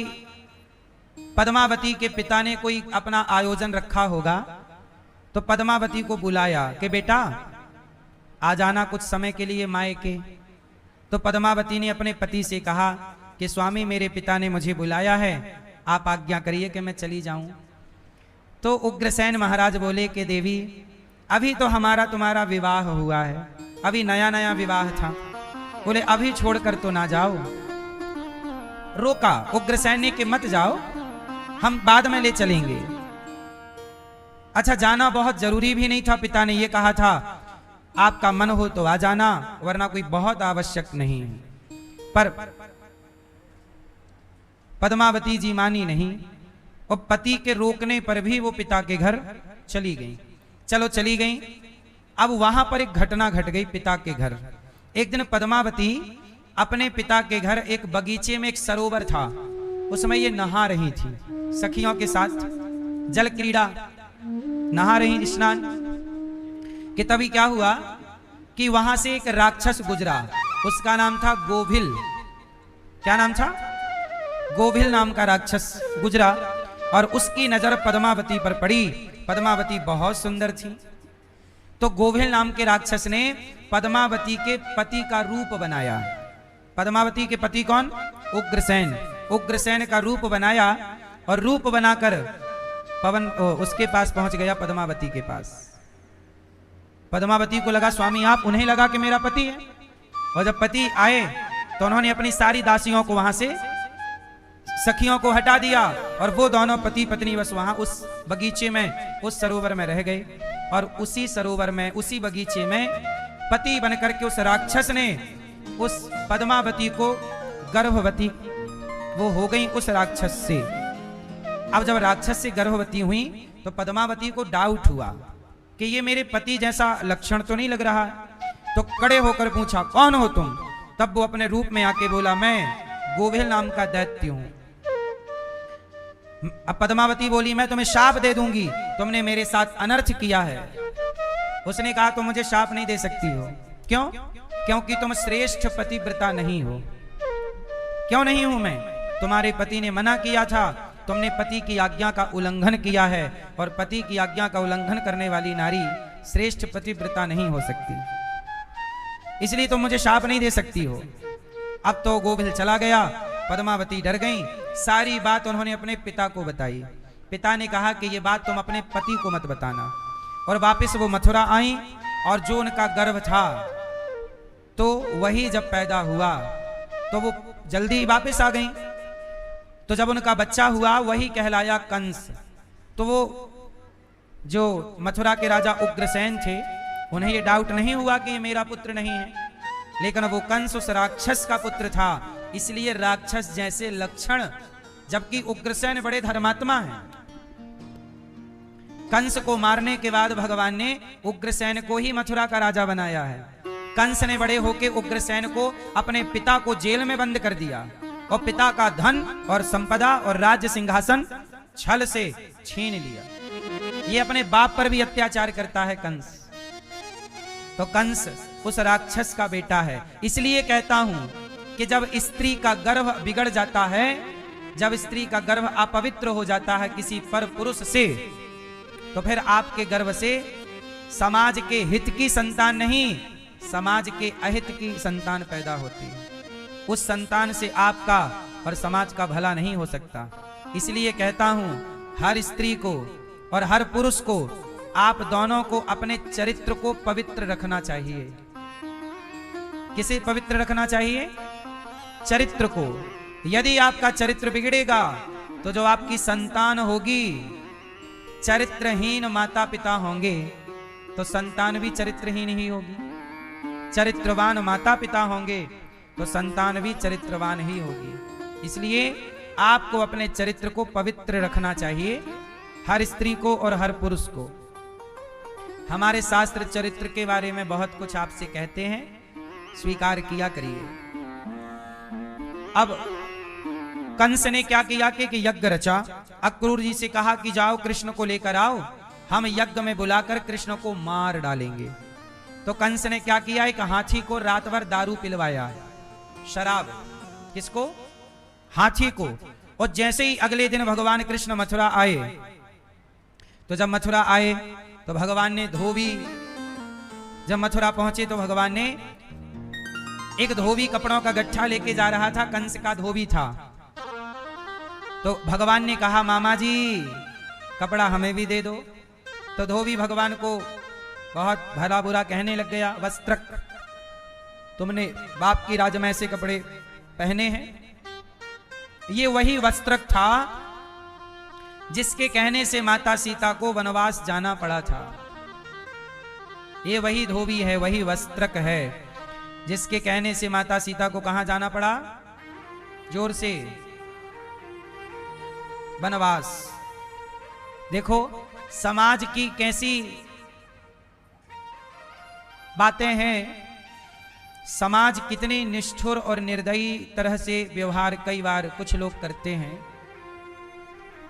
पद्मावती के पिता ने कोई अपना आयोजन रखा होगा, तो पद्मावती को बुलाया कि बेटा आ जाना कुछ समय के लिए मायके। तो पद्मावती ने अपने पति से कहा कि स्वामी मेरे पिता ने मुझे बुलाया है, आप आज्ञा करिए कि मैं चली जाऊं। तो उग्रसेन महाराज बोले कि देवी अभी तो हमारा तुम्हारा विवाह हुआ है, अभी नया नया विवाह था, बोले अभी छोड़कर तो ना जाओ। रोका उग्रसेन ने कि मत जाओ, हम बाद में ले चलेंगे। अच्छा जाना बहुत जरूरी भी नहीं था, पिता ने ये कहा था आपका मन हो तो आ जाना, वरना कोई बहुत आवश्यक नहीं है। पर पद्मावती जी मानी नहीं, और पति के रोकने पर भी वो पिता के घर चली गई। चलो चली गई। अब वहां पर एक घटना घट गई पिता के घर। एक दिन पद्मावती अपने पिता के घर एक बगीचे में, एक सरोवर था, उसमें ये नहा रही थी सखियों के साथ, जल क्रीड़ा नहा रही, स्नान। कि तभी क्या हुआ कि वहां से एक राक्षस गुजरा। उसका नाम था गोभिल। क्या नाम था? गोभिल नाम का राक्षस गुजरा, और उसकी नजर पद्मावती पर पड़ी पद्मावती बहुत सुंदर थी। तो गोभिल नाम के राक्षस ने पद्मावती के पति का रूप बनाया। पद्मावती के पति कौन? उग्रसेन। उग्रसेन का रूप बनाया और रूप बनाकर उसके पास पहुंच गया, पद्मावती के पास। पद्मावती को लगा स्वामी आप, उन्हें लगा कि मेरा पति है। और जब पति आए तो उन्होंने अपनी सारी दासियों को वहां से, सखियों को हटा दिया और वो दोनों पति पत्नी बस वहां उस बगीचे में, उस सरोवर में रह गए। और उसी सरोवर में, उसी बगीचे में पति बनकर के उस राक्षस ने उस पद्मावती को गर्भवती वो हो गई उस राक्षस से। अब जब राक्षस से गर्भवती हुई तो पद्मावती को डाउट हुआ कि ये मेरे पति जैसा लक्षण तो नहीं लग रहा। तो कड़े होकर पूछा कौन हो तुम? तब वो अपने रूप में आके बोला मैं गोभिल नाम का दैत्य हूं। अब पद्मावती बोली मैं तुम्हें शाप दे दूंगी, तुमने मेरे साथ अनर्थ किया है। उसने कहा तुम मुझे शाप नहीं दे सकती हो। क्यों? क्योंकि तुम श्रेष्ठ पतिव्रता नहीं हो। क्यों नहीं हूं मैं? तुम्हारे पति ने मना किया था, तुमने पति की आज्ञा का उल्लंघन किया है, और पति की आज्ञा का उल्लंघन करने वाली नारी श्रेष्ठ पतिव्रता नहीं हो सकती, इसलिए तुम मुझे शाप नहीं दे सकती हो। अब तो गोभिल चला गया, पद्मावती डर गई। सारी बात उन्होंने अपने पिता को बताई। पिता ने कहा कि ये बात तुम अपने पति को मत बताना। और वापस वो मथुरा आई और जो उनका गर्भ था तो वही जब पैदा हुआ तो वो जल्दी वापस आ गई। तो जब उनका बच्चा हुआ वही कहलाया कंस। तो वो जो मथुरा के राजा उग्रसेन थे उन्हें ये डाउट नहीं हुआ कि ये मेरा पुत्र नहीं है, लेकिन वो कंस उस राक्षस का पुत्र था, इसलिए राक्षस जैसे लक्षण, जबकि उग्रसेन बड़े धर्मात्मा हैं। कंस को मारने के बाद भगवान ने उग्रसेन को ही मथुरा का राजा बनाया है। कंस ने बड़े होके उग्रसेन को, अपने पिता को जेल में बंद कर दिया और पिता का धन और संपदा और राज्य सिंहासन छल से छीन लिया। ये अपने बाप पर भी अत्याचार करता है कंस। तो कंस उस राक्षस का बेटा है। इसलिए कहता हूं कि जब स्त्री का गर्भ बिगड़ जाता है, जब स्त्री का गर्भ अपवित्र हो जाता है किसी पर पुरुष से, तो फिर आपके गर्भ से समाज के हित की संतान नहीं, समाज के अहित की संतान पैदा होती है। उस संतान से आपका और समाज का भला नहीं हो सकता। इसलिए कहता हूं हर स्त्री को और हर पुरुष को, आप दोनों को अपने चरित्र को पवित्र रखना चाहिए। किसे पवित्र रखना चाहिए? चरित्र को। यदि आपका चरित्र बिगड़ेगा तो जो आपकी संतान होगी, चरित्रहीन माता पिता होंगे तो संतान भी चरित्रहीन ही होगी। चरित्रवान माता पिता होंगे तो संतान भी चरित्रवान ही होगी। इसलिए आपको अपने चरित्र को पवित्र रखना चाहिए, हर स्त्री को और हर पुरुष को। हमारे शास्त्र चरित्र के बारे में बहुत कुछ आपसे कहते हैं, स्वीकार किया करिए। अब कंस ने क्या किया कि यज्ञ रचा। अक्रूर जी से कहा कि जाओ कृष्ण को लेकर आओ, हम यज्ञ में बुलाकर कृष्ण को मार डालेंगे। तो कंस ने क्या किया, एक हाथी को रात भर दारू पिलवाया, शराब। किसको? हाथी को। और जैसे ही अगले दिन भगवान कृष्ण मथुरा आए, तो जब मथुरा आए तो भगवान ने धोबी, जब मथुरा पहुंचे तो भगवान ने एक धोबी कपड़ों का गट्ठा लेके जा रहा था, कंस का धोबी था। तो भगवान ने कहा मामा जी कपड़ा हमें भी दे दो। तो धोबी भगवान को बहुत भला बुरा कहने लग गया, वस्त्रक, तुमने बाप की राजमय से कपड़े पहने हैं। ये वही वस्त्रक था जिसके कहने से माता सीता को वनवास जाना पड़ा था। ये वही धोबी है, वही वस्त्रक है जिसके कहने से माता सीता को कहां जाना पड़ा? जोर से, वनवास। देखो समाज की कैसी बातें हैं, समाज कितनी निष्ठुर और निर्दयी तरह से व्यवहार कई बार कुछ लोग करते हैं।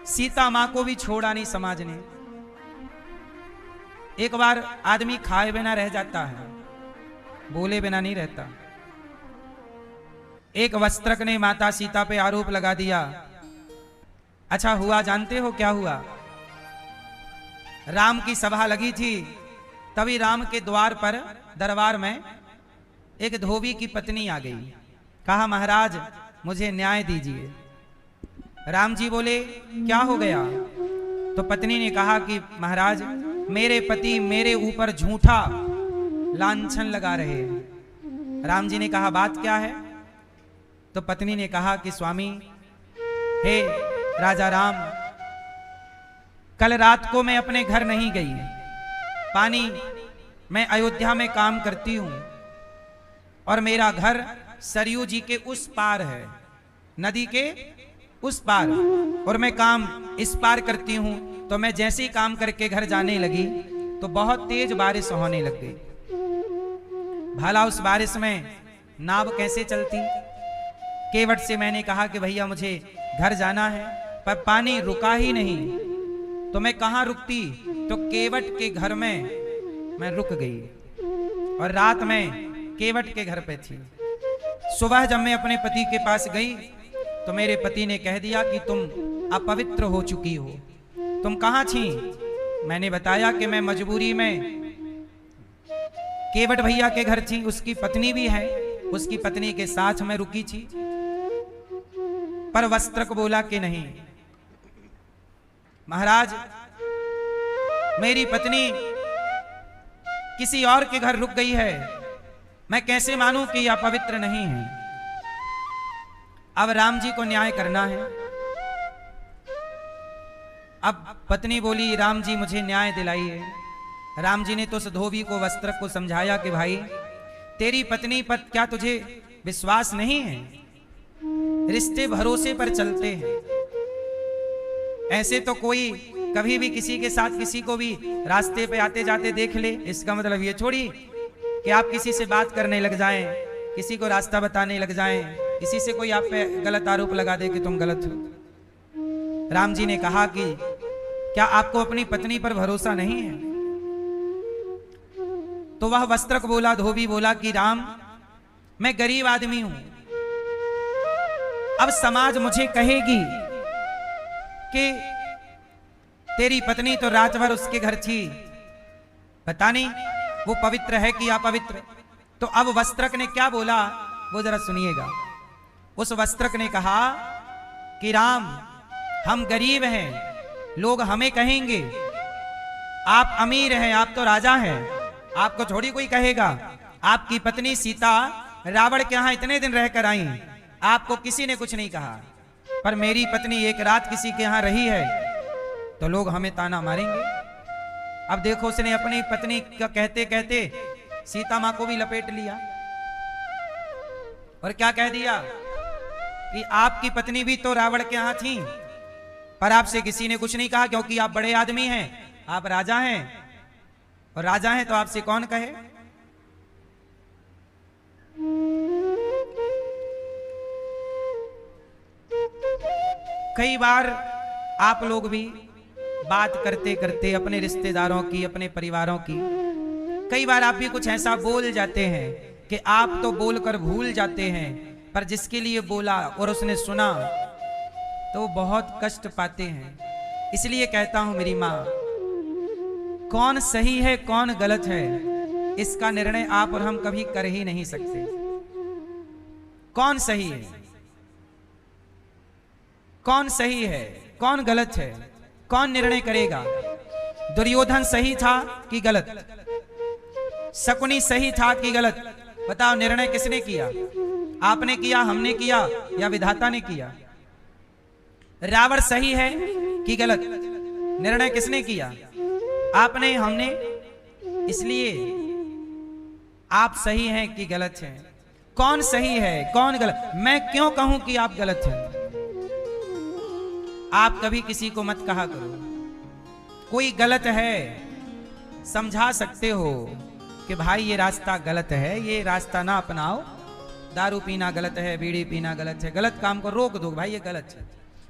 सीता मां को भी छोड़ा नहीं समाज ने। एक बार आदमी खाए बिना रह जाता है, बोले बिना नहीं रहता। एक वस्त्रक ने माता सीता पे आरोप लगा दिया। अच्छा हुआ, जानते हो क्या हुआ? राम की सभा लगी थी, तभी राम के द्वार पर दरबार में एक धोबी की पत्नी आ गई। कहा महाराज मुझे न्याय दीजिए। राम जी बोले क्या हो गया? तो पत्नी ने कहा कि महाराज मेरे पति मेरे ऊपर झूठा लांछन लगा रहे हैं। राम जी ने कहा बात क्या है? तो पत्नी ने कहा कि स्वामी, हे राजा राम, कल रात को मैं अपने घर नहीं गई। पानी मैं अयोध्या में काम करती हूं और मेरा घर सरयू जी के उस पार है, नदी के उस पार, और मैं काम इस पार करती हूं। तो मैं जैसे ही काम करके घर जाने लगी तो बहुत तेज बारिश होने लग गई। भला उस बारिश में नाव कैसे चलती? केवट से मैंने कहा कि भैया मुझे घर जाना है, पर पानी रुका ही नहीं। तो मैं कहाँ रुकती? तो केवट के घर में मैं रुक गई और रात में केवट के घर पे थी। सुबह जब मैं अपने पति के पास गई तो मेरे पति ने कह दिया कि तुम अपवित्र हो चुकी हो। तुम कहाँ थी? मैंने बताया कि मैं मजबूरी में केवट भैया के घर थी, उसकी पत्नी भी है, उसकी पत्नी के साथ मैं रुकी थी। पर वस्त्रक बोला कि नहीं महाराज, मेरी पत्नी किसी और के घर रुक गई है, मैं कैसे मानूं कि यह पवित्र नहीं है। अब राम जी को न्याय करना है। अब पत्नी बोली राम जी मुझे न्याय दिलाइए। राम जी ने तो उस धोबी को वस्त्रक को समझाया कि भाई तेरी पत्नी पर क्या तुझे विश्वास नहीं है? रिश्ते भरोसे पर चलते हैं। ऐसे तो कोई कभी भी किसी के साथ किसी को भी रास्ते पे आते जाते देख ले, इसका मतलब ये छोड़ी कि आप किसी से बात करने लग जाएं, किसी को रास्ता बताने लग जाएं, किसी से कोई आप पे गलत आरोप लगा दे कि तुम गलत हो। राम जी ने कहा कि क्या आपको अपनी पत्नी पर भरोसा नहीं है? तो वह वस्त्रक बोला, धोबी बोला कि राम मैं गरीब आदमी हूं, अब समाज मुझे कहेगी कि तेरी पत्नी तो रात भर उसके घर थी, पता नहीं वो पवित्र है कि अपवित्र। तो अब वस्त्रक ने क्या बोला वो जरा सुनिएगा। उस वस्त्रक ने कहा कि राम हम गरीब हैं, लोग हमें कहेंगे, आप अमीर हैं, आप तो राजा हैं, आपको थोड़ी कोई कहेगा। आपकी पत्नी सीता रावण के यहां इतने दिन रहकर आई, आपको किसी ने कुछ नहीं कहा, पर मेरी पत्नी एक रात किसी के यहां रही है तो लोग हमें ताना मारेंगे। अब देखो उसने अपनी पत्नी का कहते कहते सीता मां को भी लपेट लिया और क्या कह दिया कि आपकी पत्नी भी तो रावण के यहां थी, पर आपसे किसी ने कुछ नहीं कहा क्योंकि आप बड़े आदमी हैं, आप राजा हैं, और राजा हैं तो आपसे कौन कहे। कई बार आप लोग भी बात करते करते अपने रिश्तेदारों की, अपने परिवारों की, कई बार आप भी कुछ ऐसा बोल जाते हैं कि आप तो बोलकर भूल जाते हैं, पर जिसके लिए बोला और उसने सुना तो वो बहुत कष्ट पाते हैं। इसलिए कहता हूं मेरी मां, कौन सही है कौन गलत है इसका निर्णय आप और हम कभी कर ही नहीं सकते। कौन सही है, कौन सही है, कौन गलत है, कौन निर्णय करेगा? दुर्योधन सही था कि गलत? शकुनी सही था कि गलत? बताओ, निर्णय किसने किया? आपने किया, हमने किया, या विधाता ने किया? रावण सही है कि गलत? निर्णय किसने किया? आपने, हमने। इसलिए आप सही हैं कि गलत हैं? कौन सही है कौन गलत? मैं क्यों कहूं कि आप गलत हैं? आप कभी किसी को मत कहा करो। कोई गलत है समझा सकते हो कि भाई ये रास्ता गलत है, ये रास्ता ना अपनाओ, दारू पीना गलत है, बीड़ी पीना गलत है, गलत काम को रोक दो, भाई ये गलत है।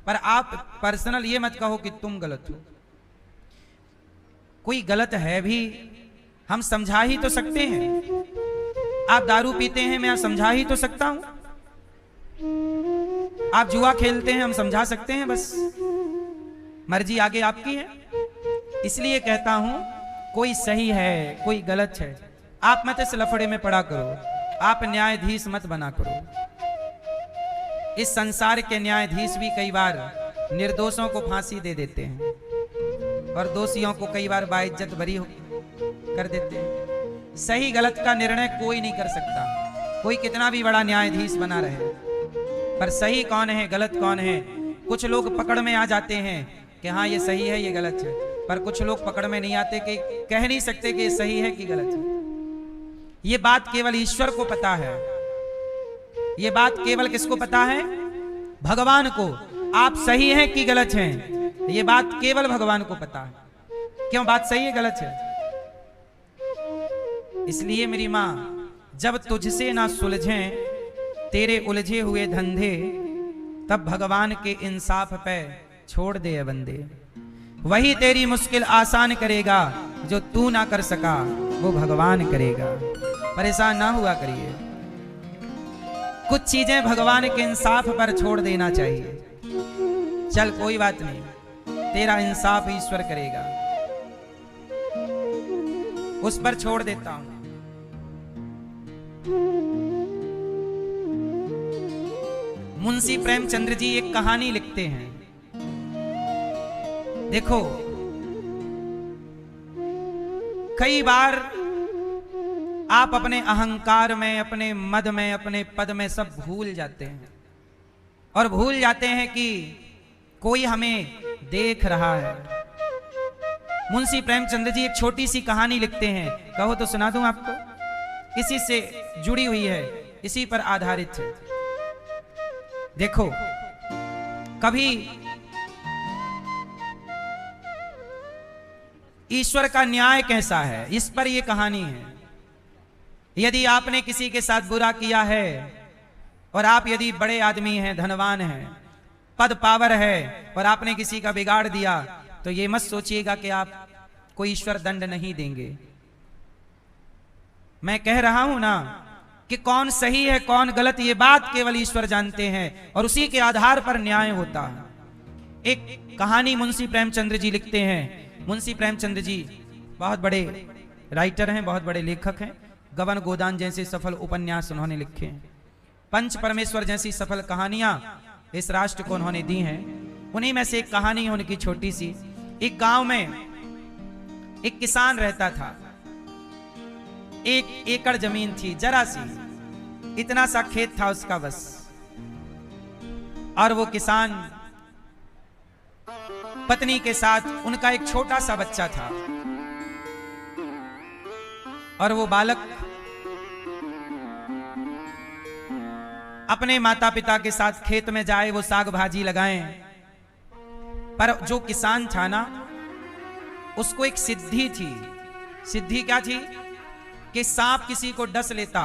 पर आप पर्सनल ये मत कहो कि तुम गलत हो। कोई गलत है भी हम समझा ही तो सकते हैं। आप दारू पीते हैं, मैं समझा ही तो सकता हूं। आप जुआ खेलते हैं, हम समझा सकते हैं, बस मर्जी आगे आपकी है। इसलिए कहता हूं कोई सही है कोई गलत है, आप मत इस लफड़े में पड़ा करो, आप न्यायाधीश मत बना करो। इस संसार के न्यायाधीश भी कई बार निर्दोषों को फांसी दे देते हैं और दोषियों को कई बार बाइज्जत बरी कर देते हैं। सही गलत का निर्णय कोई नहीं कर सकता, कोई कितना भी बड़ा न्यायाधीश बना रहे, पर सही कौन है गलत कौन है। कुछ लोग पकड़ में आ जाते हैं कि हाँ ये सही है ये गलत है, पर कुछ लोग पकड़ में नहीं आते कि कह नहीं सकते कि ये सही है कि गलत है। ये बात केवल ईश्वर को पता है, ये बात केवल किसको पता है? भगवान को। आप सही हैं कि गलत हैं, ये बात केवल भगवान को पता है। क्यों बात सही है गलत है? इसलिए मेरी मां, जब तुझसे ना सुलझें तेरे उलझे हुए धंधे, तब भगवान के इंसाफ पे छोड़ दे बंदे। वही तेरी मुश्किल आसान करेगा, जो तू ना कर सका वो भगवान करेगा। परेशान ना हुआ करिए, कुछ चीजें भगवान के इंसाफ पर छोड़ देना चाहिए। चल कोई बात नहीं, तेरा इंसाफ ईश्वर करेगा, उस पर छोड़ देता हूं। मुंशी प्रेमचंद्र जी एक कहानी लिखते हैं। देखो, कई बार आप अपने अहंकार में, अपने मद में, अपने पद में सब भूल जाते हैं और भूल जाते हैं कि कोई हमें देख रहा है। मुंशी प्रेमचंद्र जी एक छोटी सी कहानी लिखते हैं, कहो तो सुना दूं आपको, इसी से जुड़ी हुई है, इसी पर आधारित है। देखो, कभी ईश्वर का न्याय कैसा है, इस पर यह कहानी है। यदि आपने किसी के साथ बुरा किया है और आप यदि बड़े आदमी हैं, धनवान हैं, पद पावर है, और आपने किसी का बिगाड़ दिया, तो ये मत सोचिएगा कि आप को ईश्वर दंड नहीं देंगे। मैं कह रहा हूं ना कि कौन सही है कौन गलत, ये बात केवल ईश्वर जानते हैं और उसी के आधार पर न्याय होता है। एक कहानी मुंशी प्रेमचंद्र जी लिखते हैं। मुंशी प्रेमचंद्र जी बहुत बड़े राइटर हैं, बहुत बड़े लेखक हैं। गबन गोदान जैसे सफल उपन्यास उन्होंने लिखे हैं, पंच परमेश्वर जैसी सफल कहानियां इस राष्ट्र को उन्होंने दी हैं। उन्हीं में से एक कहानी है उनकी छोटी सी। एक गांव में एक किसान रहता था, 1 एकड़ जमीन थी, जरा सी, इतना सा खेत था उसका बस। और वो किसान पत्नी के साथ, उनका एक छोटा सा बच्चा था, और वो बालक अपने माता पिता के साथ खेत में जाए, वो साग भाजी लगाएं। पर जो किसान था ना, उसको एक सिद्धि थी। सिद्धि क्या थी? कि सांप किसी को डस लेता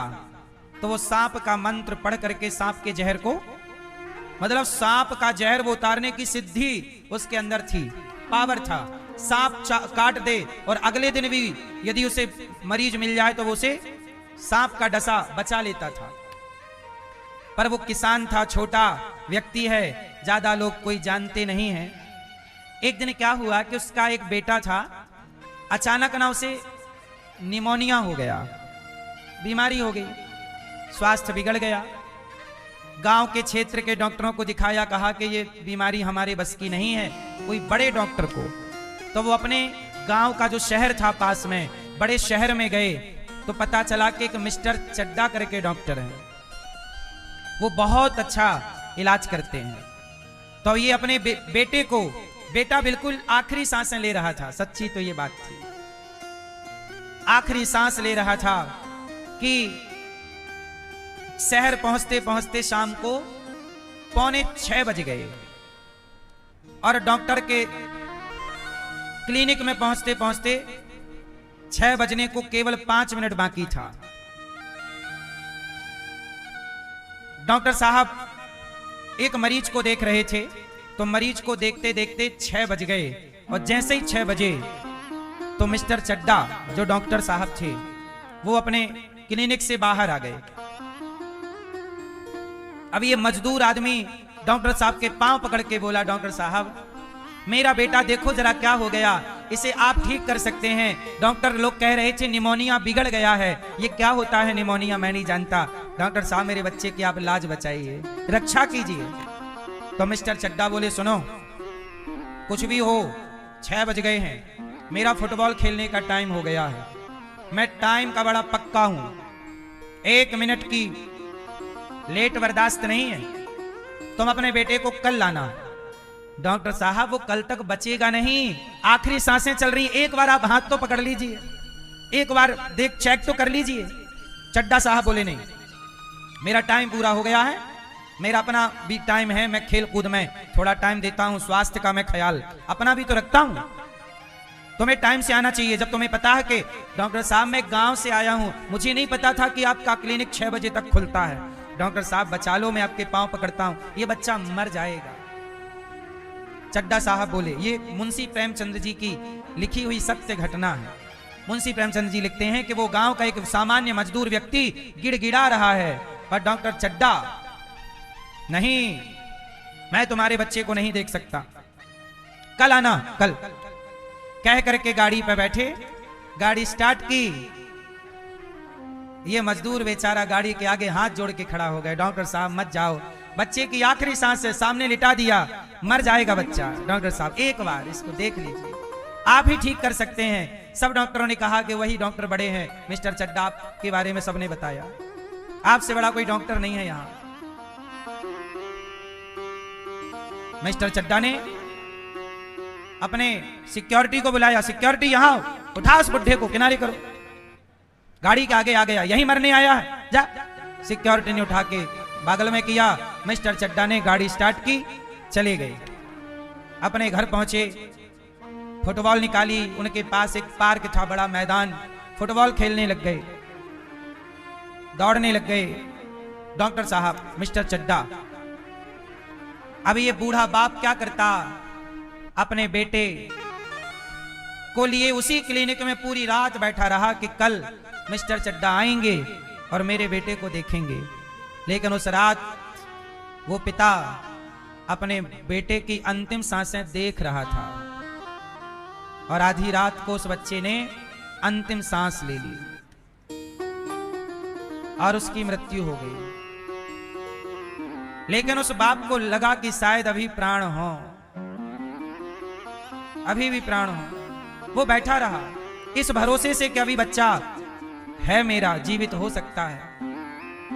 तो वो सांप का मंत्र पढ़ करके सांप के जहर को, मतलब सांप का जहर वो उतारने की सिद्धि उसके अंदर थी, पावर था। सांप काट दे और अगले दिन भी यदि उसे मरीज मिल जाए तो वो उसे सांप का डसा बचा लेता था। पर वो किसान था, छोटा व्यक्ति है, ज्यादा लोग कोई जानते नहीं हैं। एक दिन क्या हुआ कि उसका एक बेटा था, अचानक ना उसे निमोनिया हो गया, बीमारी हो गई, स्वास्थ्य बिगड़ गया। गांव के क्षेत्र के डॉक्टरों को दिखाया, कहा कि ये बीमारी हमारे बस की नहीं है, कोई बड़े डॉक्टर को। तो वो अपने गांव का जो शहर था पास में, बड़े शहर में गए तो पता चला कि एक मिस्टर चड्डा करके डॉक्टर हैं, वो बहुत अच्छा इलाज करते हैं। तो ये अपने बेटे को, बेटा बिल्कुल आखिरी सांसें ले रहा था, सच्ची तो ये बात थी, आखिरी सांस ले रहा था कि शहर पहुंचते पहुंचते शाम को 5:45 बज गए और डॉक्टर के क्लिनिक में पहुंचते पहुंचते 6 बजने को केवल 5 मिनट बाकी था। डॉक्टर साहब एक मरीज को देख रहे थे, तो मरीज को देखते देखते 6 बज गए और जैसे ही 6 बजे तो मिस्टर चड्डा जो डॉक्टर साहब थे वो अपने क्लिनिक से बाहर आ गए। अब ये मजदूर आदमी डॉक्टर साहब के पांव पकड़ के बोला, डॉक्टर साहब मेरा बेटा देखो जरा क्या हो गया। इसे आप ठीक कर सकते हैं। डॉक्टर लोग कह रहे थे निमोनिया बिगड़ गया है। ये क्या होता है निमोनिया, मैं नहीं जानता। डॉक्टर साहब मेरे बच्चे की आप लाज बचाइए, रक्षा कीजिए। तो मिस्टर चड्डा बोले सुनो, कुछ भी हो 6 बज गए हैं, मेरा फुटबॉल खेलने का टाइम हो गया है। मैं टाइम का बड़ा पक्का हूं, 1 मिनट की लेट बर्दाश्त नहीं है। तुम अपने बेटे को कल लाना। डॉक्टर साहब वो कल तक बचेगा नहीं, आखिरी सांसें चल रही, एक बार आप हाथ तो पकड़ लीजिए, एक बार देख चेक तो कर लीजिए। चड्डा साहब बोले नहीं, मेरा टाइम पूरा हो गया है, मेरा अपना भी टाइम है, मैं खेल कूद में थोड़ा टाइम देता हूं, स्वास्थ्य का मैं ख्याल अपना भी तो रखता हूं। तुम्हें टाइम से आना चाहिए। जब तुम्हें पता है कि डॉक्टर साहब मैं गांव से आया हूं, मुझे नहीं पता था कि आपका क्लिनिक 6 बजे तक खुलता है। डॉक्टर साहब बचा लो, मैं आपके पांव पकड़ता हूं, ये बच्चा मर जाएगा। चड्डा साहब बोले ये मुंशी प्रेमचंद जी की लिखी हुई सत्य घटना है। मुंशी प्रेमचंद जी लिखते हैं कि वो गांव का एक सामान्य मजदूर व्यक्ति गिड़गिड़ा रहा है, पर डॉक्टर चड्डा नहीं, मैं तुम्हारे बच्चे को नहीं देख सकता, कल आना, कल। कह करके गाड़ी पे बैठे, गाड़ी स्टार्ट की। ये मजदूर बेचारा गाड़ी के आगे हाथ जोड़ के खड़ा हो गया, डॉक्टर साहब मत जाओ, बच्चे की आखिरी सांस है, सामने लिटा दिया, मर जाएगा बच्चा। डॉक्टर साहब एक बार इसको देख लीजिए, आप ही ठीक कर सकते हैं। सब डॉक्टरों ने कहा कि वही डॉक्टर बड़े हैं, मिस्टर चड्डा के बारे में सबने बताया, आपसे बड़ा कोई डॉक्टर नहीं है यहां। मिस्टर चड्डा ने अपने सिक्योरिटी को बुलाया, सिक्योरिटी यहां उठा उस बुढ़े को, किनारे करो, गाड़ी के आगे आ गया, यही मरने आया है, जा। सिक्योरिटी ने उठा के बगल में किया, मिस्टर चड्डा ने गाड़ी स्टार्ट की, चले गए। अपने घर पहुंचे, फुटबॉल निकाली, उनके पास एक पार्क था, बड़ा मैदान, फुटबॉल खेलने लग गए, दौड़ने लग गए। डॉक्टर साहब मिस्टर चड्डा, अभी ये बूढ़ा बाप क्या करता, अपने बेटे को लिए उसी क्लिनिक में पूरी रात बैठा रहा कि कल मिस्टर चड्डा आएंगे और मेरे बेटे को देखेंगे। लेकिन उस रात वो पिता अपने बेटे की अंतिम सांसें देख रहा था और आधी रात को उस बच्चे ने अंतिम सांस ले ली और उसकी मृत्यु हो गई। लेकिन उस बाप को लगा कि शायद अभी प्राण हो, अभी भी प्राण हो। वो बैठा रहा इस भरोसे से कि अभी बच्चा है मेरा, जीवित हो सकता है।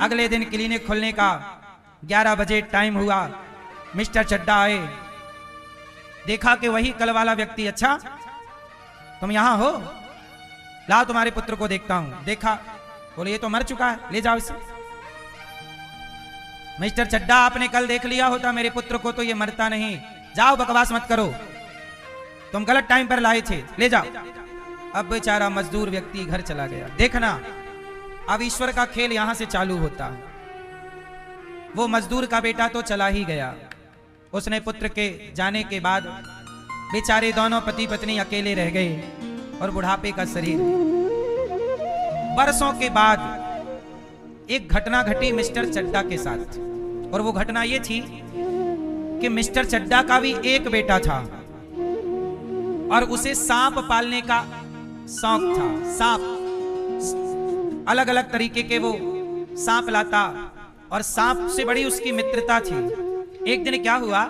अगले दिन क्लिनिक खुलने का 11 बजे टाइम हुआ। मिस्टर चड्डा आए, देखा कि वही कल वाला व्यक्ति, अच्छा तुम यहां हो, लाओ तुम्हारे पुत्र को देखता हूं। देखा, बोले ये तो मर चुका है, ले जाओ इसे। मिस्टर चड्डा, आपने कल देख लिया होता मेरे पुत्र को तो ये मरता नहीं, जाओ बकवास मत करो, तुम गलत टाइम पर लाए थे, ले जाओ। अब बेचारा मजदूर व्यक्ति घर चला गया। देखना, अब ईश्वर का खेल यहां से चालू होता है। वो मजदूर का बेटा तो चला ही गया। उसने पुत्र के जाने के बाद बेचारे दोनों पति पत्नी अकेले रह गए और बुढ़ापे का शरीर। बरसों के बाद एक घटना घटी मिस्टर चड्डा के साथ, और वो घटना ये थी कि मिस्टर चड्डा का भी एक बेटा था और उसे सांप पालने का शौक था। सांप, अलग अलग तरीके के वो सांप लाता और सांप से बड़ी उसकी मित्रता थी। एक दिन क्या हुआ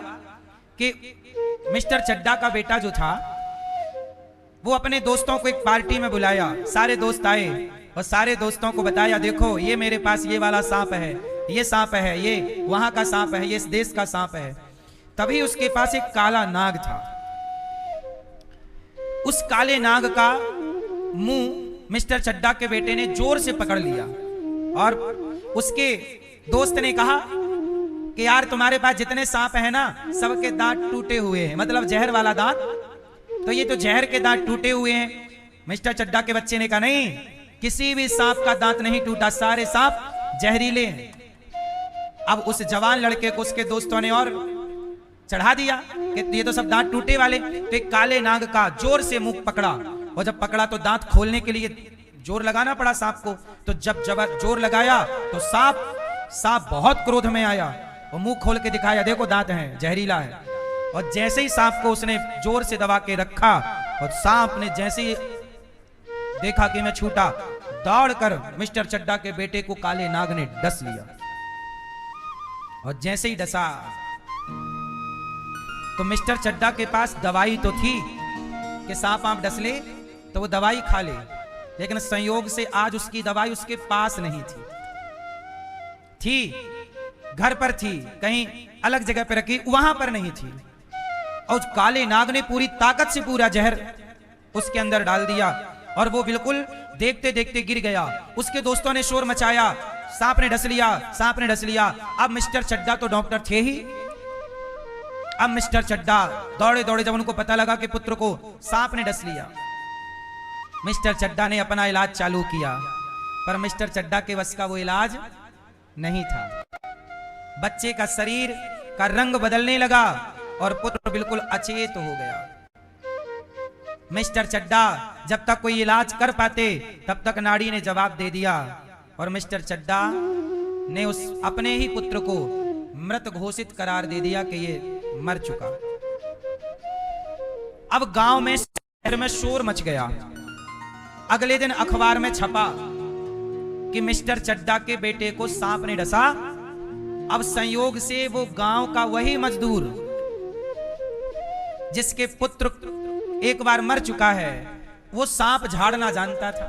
कि मिस्टर चड्डा का बेटा जो था वो अपने दोस्तों को एक पार्टी में बुलाया। सारे दोस्त आए और सारे दोस्तों को बताया, देखो ये मेरे पास ये वाला सांप है, ये सांप है, ये वहां का सांप है, ये इस देश का सांप है। तभी उसके पास एक काला नाग था। उस काले नाग का मुंह मिस्टर चड्डा के बेटे ने जोर से पकड़ लिया और उसके दोस्त ने कहा कि यार तुम्हारे पास जितने सांप है ना, सबके दांत टूटे हुए हैं, मतलब जहर वाला दांत, तो ये तो जहर के दांत टूटे हुए हैं। मिस्टर चड्डा के बच्चे ने कहा नहीं, किसी भी सांप का दांत नहीं टूटा, सारे सांप जहरीले हैं। अब उस जवान लड़के को उसके दोस्तों ने और चढ़ा दिया कि ये तो सब दांत टूटे वाले। तो एक काले नाग का जोर से मुंह पकड़ा, और जब पकड़ा तो दांत खोलने के लिए जोर लगाना पड़ा सांप को। तो जब जोर लगाया तो सांप बहुत क्रोध में आया, वो मुंह खोल के दिखाया, देखो दांत हैं, जहरीला है। और जैसे ही सांप को उसने जोर से दबा के रखा, और सांप ने जैसे ही देखा कि मैं छूटा, दौड़कर मिस्टर चड्डा के बेटे को काले नाग ने डस लिया। और जैसे ही डसा तो मिस्टर चड्डा के पास दवाई तो थी कि सांप आप डस ले तो वो दवाई खा ले, लेकिन संयोग से आज उसकी दवाई उसके पास नहीं थी घर पर थी, कहीं अलग जगह पर रखी, वहां पर नहीं थी। और उस काले नाग ने पूरी ताकत से पूरा जहर उसके अंदर डाल दिया और वो बिल्कुल देखते देखते गिर गया। उसके दोस्तों ने शोर मचाया, सांप ने डस लिया, सांप ने डस लिया। अब मिस्टर चड्डा तो डॉक्टर थे ही। अब मिस्टर चड्डा दौड़े दौड़े, जब उनको पता लगा कि पुत्र को सांप ने डस लिया, मिस्टर चड्डा ने अपना इलाज चालू किया, पर मिस्टर चड्डा के वश का वो इलाज नहीं था। बच्चे का शरीर का रंग बदलने लगा और पुत्र बिल्कुल अचेत हो गया। मिस्टर चड्डा जब तक कोई इलाज कर पाते तब तक नाड़ी ने जवाब दे दिया और मिस्टर चड्डा ने उस अपने ही पुत्र को मृत घोषित करार दे दिया कि ये मर चुका। अब गांव में, शहर में शोर मच गया। अगले दिन अखबार में छपा कि मिस्टर चड्डा के बेटे को सांप ने डसा। अब संयोग से वो गांव का वही मजदूर जिसके पुत्र एक बार मर चुका है, वो सांप झाड़ना जानता था।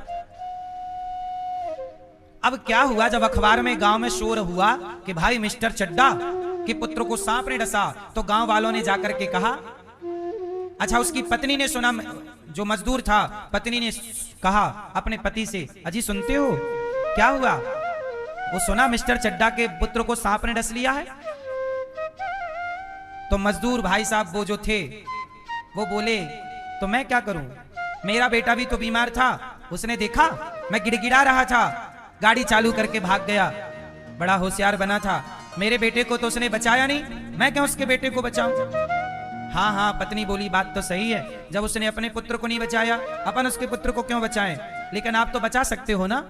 अब क्या हुआ, जब अखबार में गांव में शोर हुआ कि भाई मिस्टर चड्डा के पुत्र को सांप ने डसा, तो गांव वालों ने जाकर के कहा। अच्छा, उसकी पत्नी ने सुना, जो मजदूर था, पत्नी ने कहा अपने पति से, अजी सुनते हो क्या हुआ? वो सुना मिस्टर चड्डा के पुत्र को सांप ने डस लिया है। तो मजदूर भाई साहब वो जो थे वो बोले, तो मैं क्या करूं, मेरा बेटा भी तो बीमार था, उसने देखा मैं गिड़गिड़ा रहा था, गाड़ी चालू करके भाग गया, बड़ा होशियार बना था, मेरे बेटे को तो उसने बचाया नहीं, मैं क्या उसके बेटे को बचाऊं? हाँ हाँ, पत्नी बोली बात तो सही है, जब उसने अपने पुत्र को नहीं बचाया, अपन उसके पुत्र को क्यों बचाएं? लेकिन आप तो बचा सकते हो ना।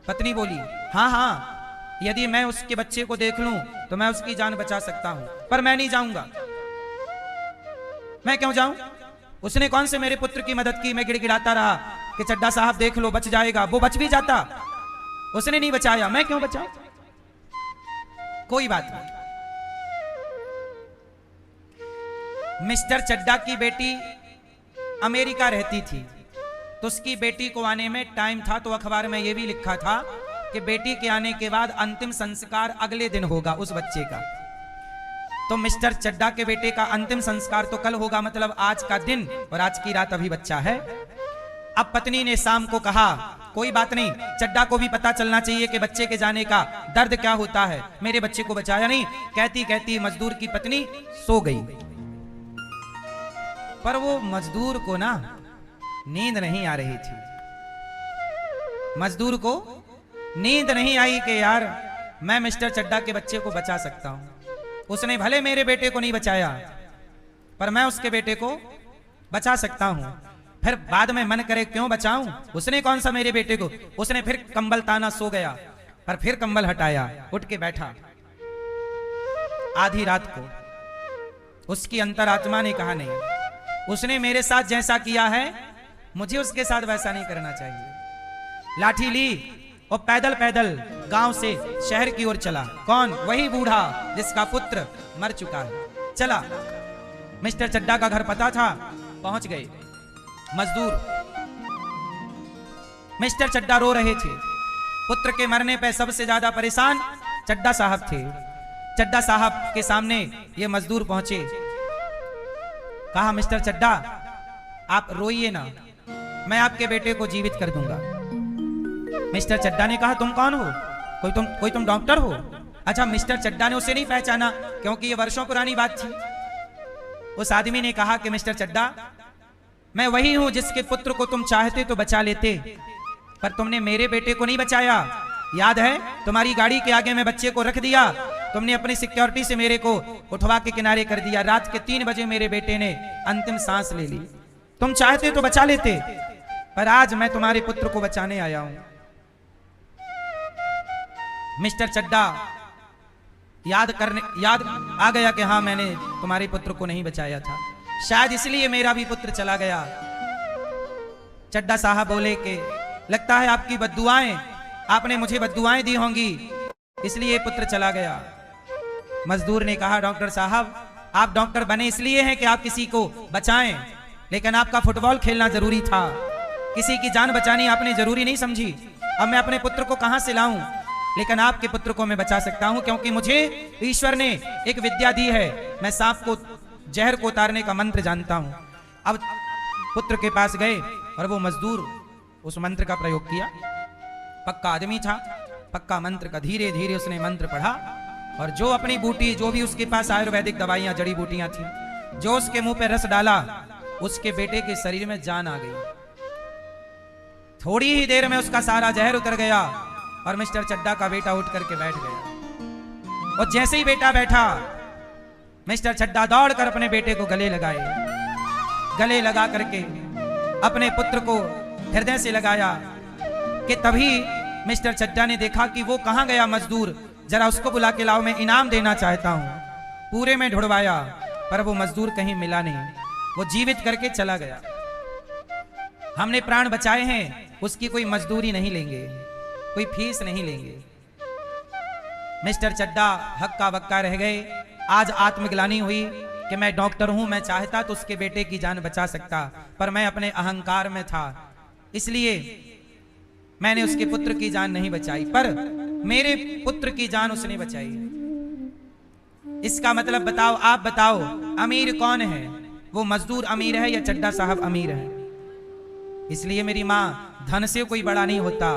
पत्नी बोली, हाँ हाँ, यदि मैं उसके बच्चे को देख लूं तो मैं उसकी जान बचा सकता हूं, पर मैं नहीं जाऊंगा। मैं क्यों जाऊं? उसने कौन से मेरे पुत्र की मदद की? मैं गिड़गिड़ाता रहा कि चड्डा साहब देख लो बच जाएगा, वो बच भी जाता, उसने नहीं बचाया, मैं क्यों बचाऊं? कोई बात नहीं। मिस्टर चड्डा की बेटी अमेरिका रहती थी, तो उसकी बेटी को आने में टाइम था, तो अखबार में यह भी लिखा था कि बेटी के आने के बाद अंतिम संस्कार अगले दिन होगा उस बच्चे का। तो मिस्टर चड्डा के बेटे का अंतिम संस्कार तो कल होगा, मतलब आज का दिन, और आज की रात अभी बच्चा है। अब पत्नी ने शाम को कहा, कोई बात नहीं, चड्डा को भी पता चलना चाहिए कि बच्चे के जाने का दर्द क्या होता है, मेरे बच्चे को बचाया नहीं। कहती कहती मजदूर की पत्नी सो गई। पर वो मजदूर को ना नींद नहीं आ रही थी। मजदूर को नींद नहीं आई कि यार मैं मिस्टर चड्डा के बच्चे को बचा सकता हूं। उसने भले मेरे बेटे को नहीं बचाया, पर मैं उसके बेटे को बचा सकता हूं। फिर बाद में मन करे क्यों बचाऊं, उसने कौन सा मेरे बेटे को। उसने फिर कंबल ताना, सो गया, पर फिर कंबल हटाया, उठ के बैठा। आधी रात को उसकी अंतरात्मा ने कहा, नहीं, उसने मेरे साथ जैसा किया है मुझे उसके साथ वैसा नहीं करना चाहिए। लाठी ली और पैदल पैदल गांव से शहर की ओर चला। कौन? वही बूढ़ा जिसका पुत्र मर चुका है। चला, मिस्टर चड्डा का घर पता था, पहुंच गए। मजदूर मिस्टर चड्डा रो रहे थे। पुत्र के मरने पर सबसे ज्यादा परेशान चड्डा साहब थे। चड्डा साहब के सामने ये मजदूर पहुंचे। कहा, मिस्टर चड्डा आप रोइए ना, मैं आपके बेटे को जीवित कर दूंगा। मिस्टर चड्डा ने कहा, तुम कौन हो? कोई तुम डॉक्टर हो? अच्छा, मिस्टर चड्डा ने उसे नहीं पहचाना क्योंकि ये वर्षों पुरानी बात थी। उस आदमी ने कहा कि मिस्टर चड्डा, मैं वही हूं जिसके पुत्र को तुम चाहते तो बचा लेते, पर तुमने मेरे बेटे को नहीं बचाया। याद है, तुम्हारी गाड़ी के आगे मैं बच्चे को रख दिया, तुमने अपनी सिक्योरिटी से मेरे को उठवा के किनारे कर दिया। रात के 3 बजे मेरे बेटे ने अंतिम सांस ले ली। तुम चाहते तो बचा लेते, पर आज मैं तुम्हारे पुत्र को बचाने आया हूं। मिस्टर चड्डा याद आ गया कि हाँ, मैंने तुम्हारे पुत्र को नहीं बचाया था, शायद इसलिए मेरा भी पुत्र चला गया। चड्ढा साहब बोले कि लगता है आपकी बद्दुआएं, आपने मुझे बद्दुआएं दी होंगी, इसलिए पुत्र चला गया। मजदूर ने कहा डॉक्टर साहब, आप डॉक्टर बने इसलिए हैं कि आप किसी को बचाएं, लेकिन आपका फुटबॉल खेलना जरूरी था, किसी की जान बचानी आपने जरूरी नहीं समझी। अब मैं अपने पुत्र को कहां से लाऊं, लेकिन आपके पुत्र को मैं बचा सकता हूं, क्योंकि मुझे ईश्वर ने एक विद्या दी है, मैं सांप को जहर को उतारने का मंत्र जानता हूं। अब पुत्र के पास गए और वो मजदूर उस मंत्र का प्रयोग किया। पक्का आदमी था, पक्का मंत्र का धीरे धीरे उसने मंत्र पढ़ा, और जो अपनी बूटी, जो भी उसके पास आयुर्वेदिक दवाइयां जड़ी बूटियां थी, जो उसके मुंह पे रस डाला, उसके बेटे के शरीर में जान आ गई। थोड़ी ही देर में उसका सारा जहर उतर गया और मिस्टर चड्ढा का बेटा उठ करके बैठ गया। और जैसे ही बेटा बैठा, मिस्टर चड्ढा दौड़कर अपने बेटे को गले लगाए, गले लगा करके अपने पुत्र को हृदय से लगाया कि तभी मिस्टर चड्ढा ने देखा कि वो कहां गया मजदूर, जरा उसको बुला के लाओ, मैं इनाम देना चाहता हूं। पूरे में ढूंढवाया पर वो मजदूर कहीं मिला नहीं, वो जीवित करके चला गया। हमने प्राण बचाए हैं, उसकी कोई मजदूरी नहीं लेंगे, कोई फीस नहीं लेंगे। मिस्टर चड्ढा हक्का बक्का रह गए। आज आत्मग्लानि हुई कि मैं डॉक्टर हूं, मैं चाहता तो उसके बेटे की जान बचा सकता, पर मैं अपने अहंकार में था, इसलिए मैंने उसके पुत्र की जान नहीं बचाई, पर मेरे पुत्र की जान उसने बचाई। इसका मतलब बताओ, आप बताओ, अमीर कौन है? वो मजदूर अमीर है या चड्ढा साहब अमीर है? इसलिए मेरी मां, धन से कोई बड़ा नहीं होता,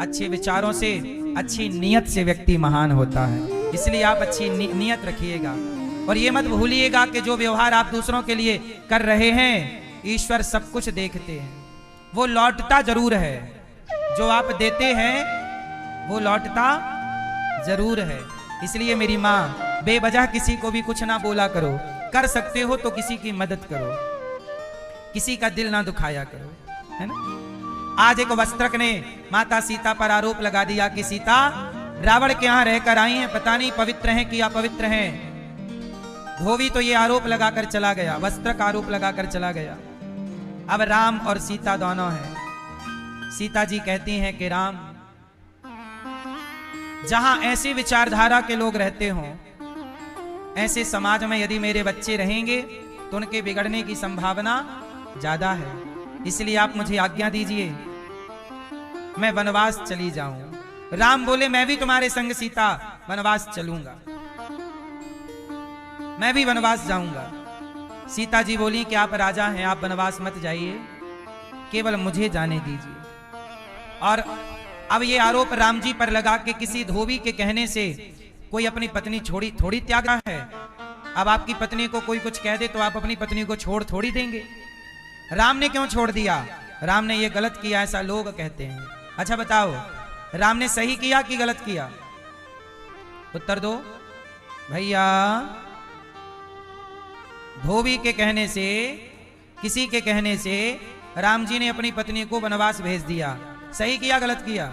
अच्छे विचारों से, अच्छी नीयत से व्यक्ति महान होता है। इसलिए आप अच्छी नीयत रखिएगा और ये मत भूलिएगा कि जो व्यवहार आप दूसरों के लिए कर रहे हैं, ईश्वर सब कुछ देखते हैं, वो लौटता जरूर है। जो आप देते हैं वो लौटता जरूर है। इसलिए मेरी माँ, बेवजह किसी को भी कुछ ना बोला करो, कर सकते हो तो किसी की मदद करो, किसी का दिल ना दुखाया करो, है ना। आज एक वस्त्रक ने माता सीता पर आरोप लगा दिया कि सीता रावण के यहां रहकर आई हैं, पता नहीं पवित्र हैं कि अपवित्र हैं। धोबी तो ये आरोप लगाकर चला गया, वस्त्रक आरोप लगाकर चला गया। अब राम और सीता दोनों हैं। सीता जी कहती हैं कि राम, जहां ऐसी विचारधारा के लोग रहते हों, ऐसे समाज में यदि मेरे बच्चे रहेंगे तो उनके बिगड़ने की संभावना ज्यादा है, इसलिए आप मुझे आज्ञा दीजिए, मैं वनवास चली जाऊं। राम बोले, मैं भी तुम्हारे संग सीता वनवास चलूंगा, मैं भी वनवास जाऊंगा। सीता जी बोली कि आप राजा हैं, आप वनवास मत जाइए, केवल मुझे जाने दीजिए। और अब ये आरोप राम जी पर लगा कि किसी धोबी के कहने से कोई अपनी पत्नी छोड़ी थोड़ी त्यागा है। अब आपकी पत्नी को कोई कुछ कह दे तो आप अपनी पत्नी को छोड़ थोड़ी देंगे। राम ने क्यों छोड़ दिया? राम ने ये गलत किया, ऐसा लोग कहते हैं। अच्छा बताओ, राम ने सही किया कि गलत किया? उत्तर दो भैया। धोबी के कहने से, किसी के कहने से राम जी ने अपनी पत्नी को वनवास भेज दिया, सही किया गलत किया?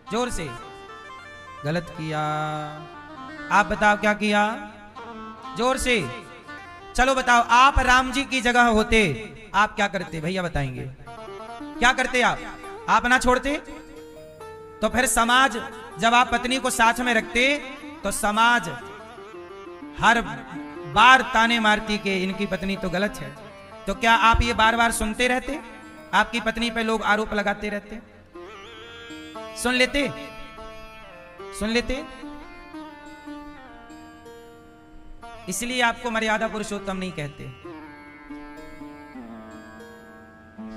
जोर से। गलत किया। आप बताओ क्या किया? जोर से। चलो बताओ, आप राम जी की जगह होते आप क्या करते? भैया बताएंगे क्या करते आप ना छोड़ते? तो फिर समाज, जब आप पत्नी को साथ में रखते तो समाज हर बार ताने मारती कि इनकी पत्नी तो गलत है, तो क्या आप ये बार बार सुनते रहते? आपकी पत्नी पे लोग आरोप लगाते रहते, सुन लेते? सुन लेते? इसलिए आपको मर्यादा पुरुषोत्तम नहीं कहते।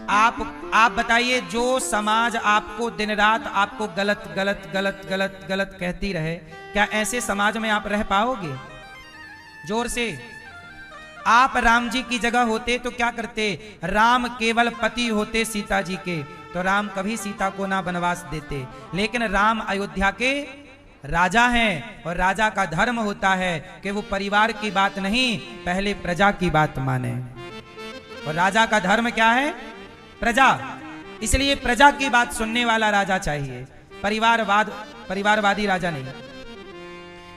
आप बताइए, जो समाज आपको दिन रात आपको गलत गलत गलत गलत गलत कहती रहे, क्या ऐसे समाज में आप रह पाओगे? जोर से। आप राम जी की जगह होते तो क्या करते? राम केवल पति होते सीता जी के, तो राम कभी सीता को ना वनवास देते। लेकिन राम अयोध्या के राजा हैं और राजा का धर्म होता है कि वो परिवार की बात नहीं, पहले प्रजा की बात माने। और राजा का धर्म क्या है? प्रजा। इसलिए प्रजा की बात सुनने वाला राजा चाहिए, परिवारवादी राजा नहीं।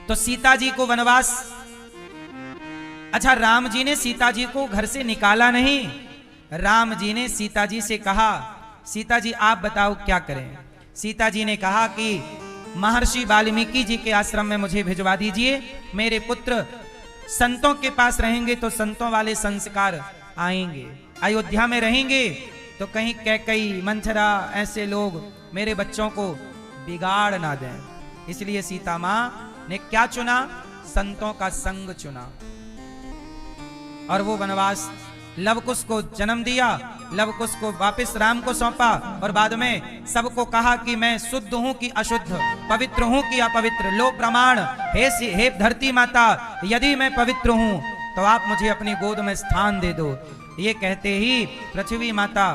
तो सीता जी को वनवास, अच्छा राम जी ने सीता जी को घर से निकाला नहीं, राम जी ने सीता जी से कहा सीता जी आप बताओ क्या करें। सीता जी ने कहा कि महर्षि वाल्मीकि जी के आश्रम में मुझे भिजवा दीजिए। मेरे पुत्र संतों के पास रहेंगे तो संतों वाले संस्कार आएंगे, अयोध्या में रहेंगे तो कहीं कैकई मंथरा ऐसे लोग मेरे बच्चों को बिगाड़ ना दें। इसलिए सीता मां ने क्या चुना? संतों का संग चुना और वो वनवास लवकुश को जन्म दिया। लवकुश को वापस राम को सौंपा और बाद में सबको कहा कि मैं शुद्ध हूं कि अशुद्ध, पवित्र हूं कि अपवित्र, लो प्रमाण। हे धरती माता, यदि मैं पवित्र हूं तो आप मुझे अपनी गोद में स्थान दे दो। ये कहते ही पृथ्वी माता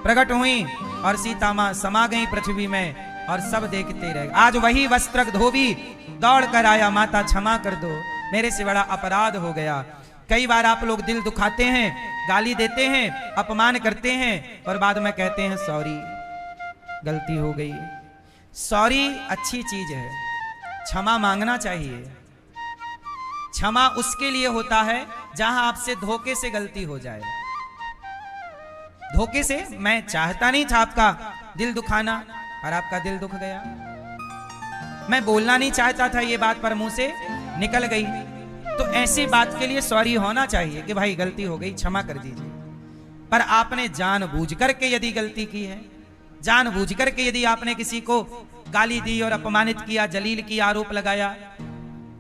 प्रकट हुई और सीता मां समा गई पृथ्वी में और सब देखते रहे। आज वही वस्त्र धोबी दौड़ कर आया, माता क्षमा कर दो, मेरे से बड़ा अपराध हो गया। कई बार आप लोग दिल दुखाते हैं, गाली देते हैं, अपमान करते हैं और बाद में कहते हैं सॉरी, गलती हो गई। सॉरी अच्छी चीज है, क्षमा मांगना चाहिए। क्षमा उसके लिए होता है जहां आपसे धोखे से गलती हो जाए। धोखे से, मैं चाहता नहीं था आपका दिल दुखाना और आपका दिल दुख गया। मैं बोलना नहीं चाहता था ये बात पर मुंह से निकल गई, तो ऐसी बात के लिए सॉरी होना चाहिए कि भाई गलती हो गई, क्षमा कर दीजिए। पर आपने जानबूझ करके यदि गलती की है, जानबूझ करके यदि आपने किसी को गाली दी और अपमानित किया, जलील की, आरोप लगाया,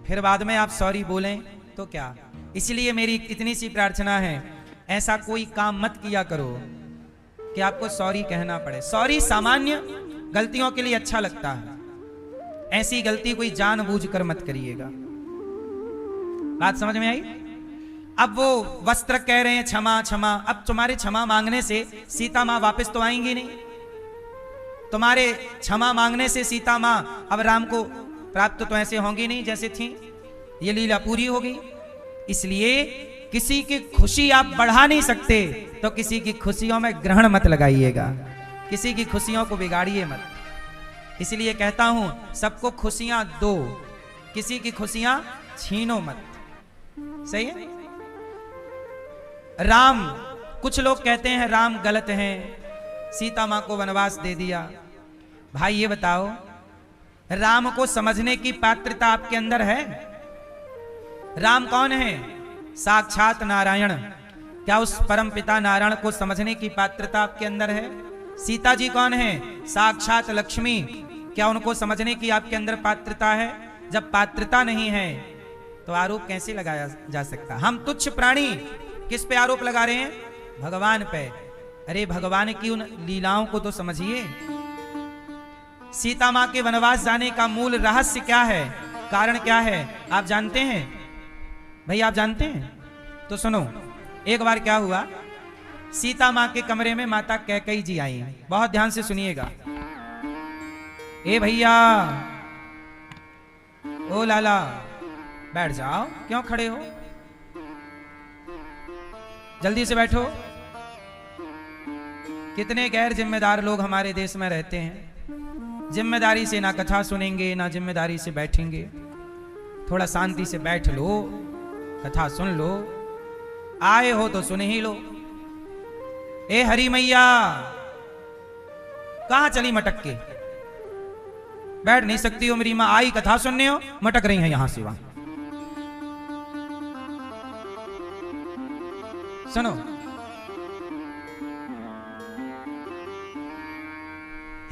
फिर बाद में आप सॉरी बोलें तो क्या? इसलिए मेरी इतनी सी प्रार्थना है, ऐसा कोई काम मत किया करो कि आपको सॉरी कहना पड़े। सॉरी सामान्य गलतियों के लिए अच्छा लगता है, ऐसी गलती कोई जानबूझ कर मत करिएगा। बात समझ में आई? अब वो वस्त्र कह रहे हैं क्षमा क्षमा। अब तुम्हारे क्षमा मांगने से सीता मां वापस तो आएंगी नहीं। तुम्हारे क्षमा मांगने से सीता मां अब राम को प्राप्त तो ऐसे होंगी नहीं जैसे थी। ये लीला पूरी हो गई। इसलिए किसी की खुशी आप बढ़ा नहीं सकते, तो किसी की खुशियों में ग्रहण मत लगाइएगा, किसी की खुशियों को बिगाड़िए मत। इसलिए कहता हूं सबको खुशियां दो, किसी की खुशियां छीनो मत। सही है? राम, कुछ लोग कहते हैं राम गलत हैं, सीता मां को वनवास दे दिया। भाई ये बताओ, राम को समझने की पात्रता आपके अंदर है? राम कौन है? साक्षात नारायण। क्या उस परम पिता नारायण को समझने की पात्रता आपके अंदर है? सीता जी कौन है? साक्षात लक्ष्मी। क्या उनको समझने की आपके अंदर पात्रता है? जब पात्रता नहीं है तो आरोप कैसे लगाया जा सकता? हम तुच्छ प्राणी किस पे आरोप लगा रहे हैं? भगवान पे। अरे भगवान की उन लीलाओं को तो समझिए। सीता मां के वनवास जाने का मूल रहस्य क्या है, कारण क्या है, आप जानते हैं? भाई आप जानते हैं? तो सुनो, एक बार क्या हुआ, सीता मां के कमरे में माता कैकई जी आई। बहुत ध्यान से सुनिएगा। ए भैया, ओ लाला, बैठ जाओ, क्यों खड़े हो? जल्दी से बैठो। कितने गैर जिम्मेदार लोग हमारे देश में रहते हैं, जिम्मेदारी से ना कथा सुनेंगे ना जिम्मेदारी से बैठेंगे। थोड़ा शांति से बैठ लो, कथा सुन लो, आए हो तो सुन ही लो। ए हरी मैया, कहां चली मटक के? बैठ नहीं सकती हो मेरी मां, आई कथा सुनने हो, मटक रही है यहां से वहां। सुनो,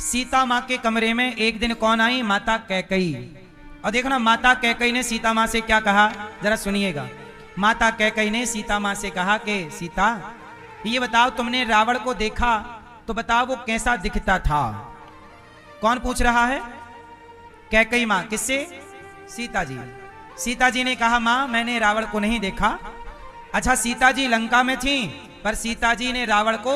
सीता मां के कमरे में एक दिन कौन आई? माता कैकई। और देखो ना, माता कैकई ने सीता मां से क्या कहा, जरा सुनिएगा। माता कैकई ने सीता मां से कहा कि सीता, ये बताओ तुमने रावण को देखा तो बताओ वो कैसा दिखता था? कौन पूछ रहा है? कैकई मां। किससे? सीता जी। सीता जी ने कहा मां मैंने रावण को नहीं देखा। अच्छा, सीता जी लंका में थी, पर सीता जी ने रावण को,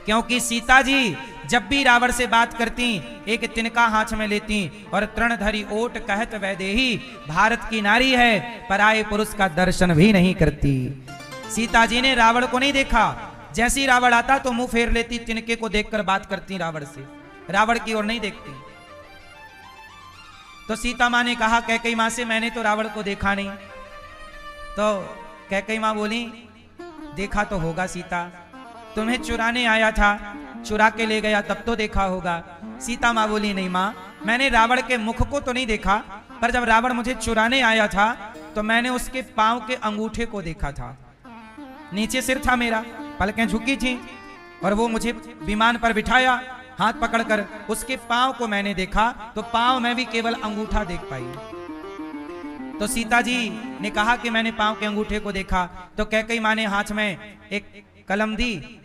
क्योंकि सीता जी जब भी रावण से बात करती एक तिनका हाथ में लेती और तृणधरी ओट कहत वैदेही, भारत की नारी है, पराये पुरुष का दर्शन भी नहीं करती। सीता जी ने रावण को नहीं देखा, जैसे ही रावण आता तो मुंह फेर लेती, तिनके को देखकर बात करती रावण से, रावण की ओर नहीं देखती। तो सीता मां ने कहा कैकई मां से, मैंने तो रावण को देखा नहीं। तो कैकई मां बोली देखा तो होगा सीता, तुम्हें चुराने आया था, चुरा के ले गया तब तो देखा होगा। सीता माँ बोली नहीं माँ, मैंने रावण के मुख को तो नहीं देखा, पर जब रावण मुझे चुराने आया था तो मैंने उसके पांव के अंगूठे को देखा था। नीचे सिर था मेरा, पलकें झुकी थी, और वो मुझे विमान पर बिठाया, हाथ पकड़कर उसके पांव को मैंने देखा, तो पांव में भी केवल अंगूठा देख पाई। तो सीता जी ने कहा कि मैंने पांव के अंगूठे को देखा। तो कैकेयी माँ ने हाथ में एक कलम दी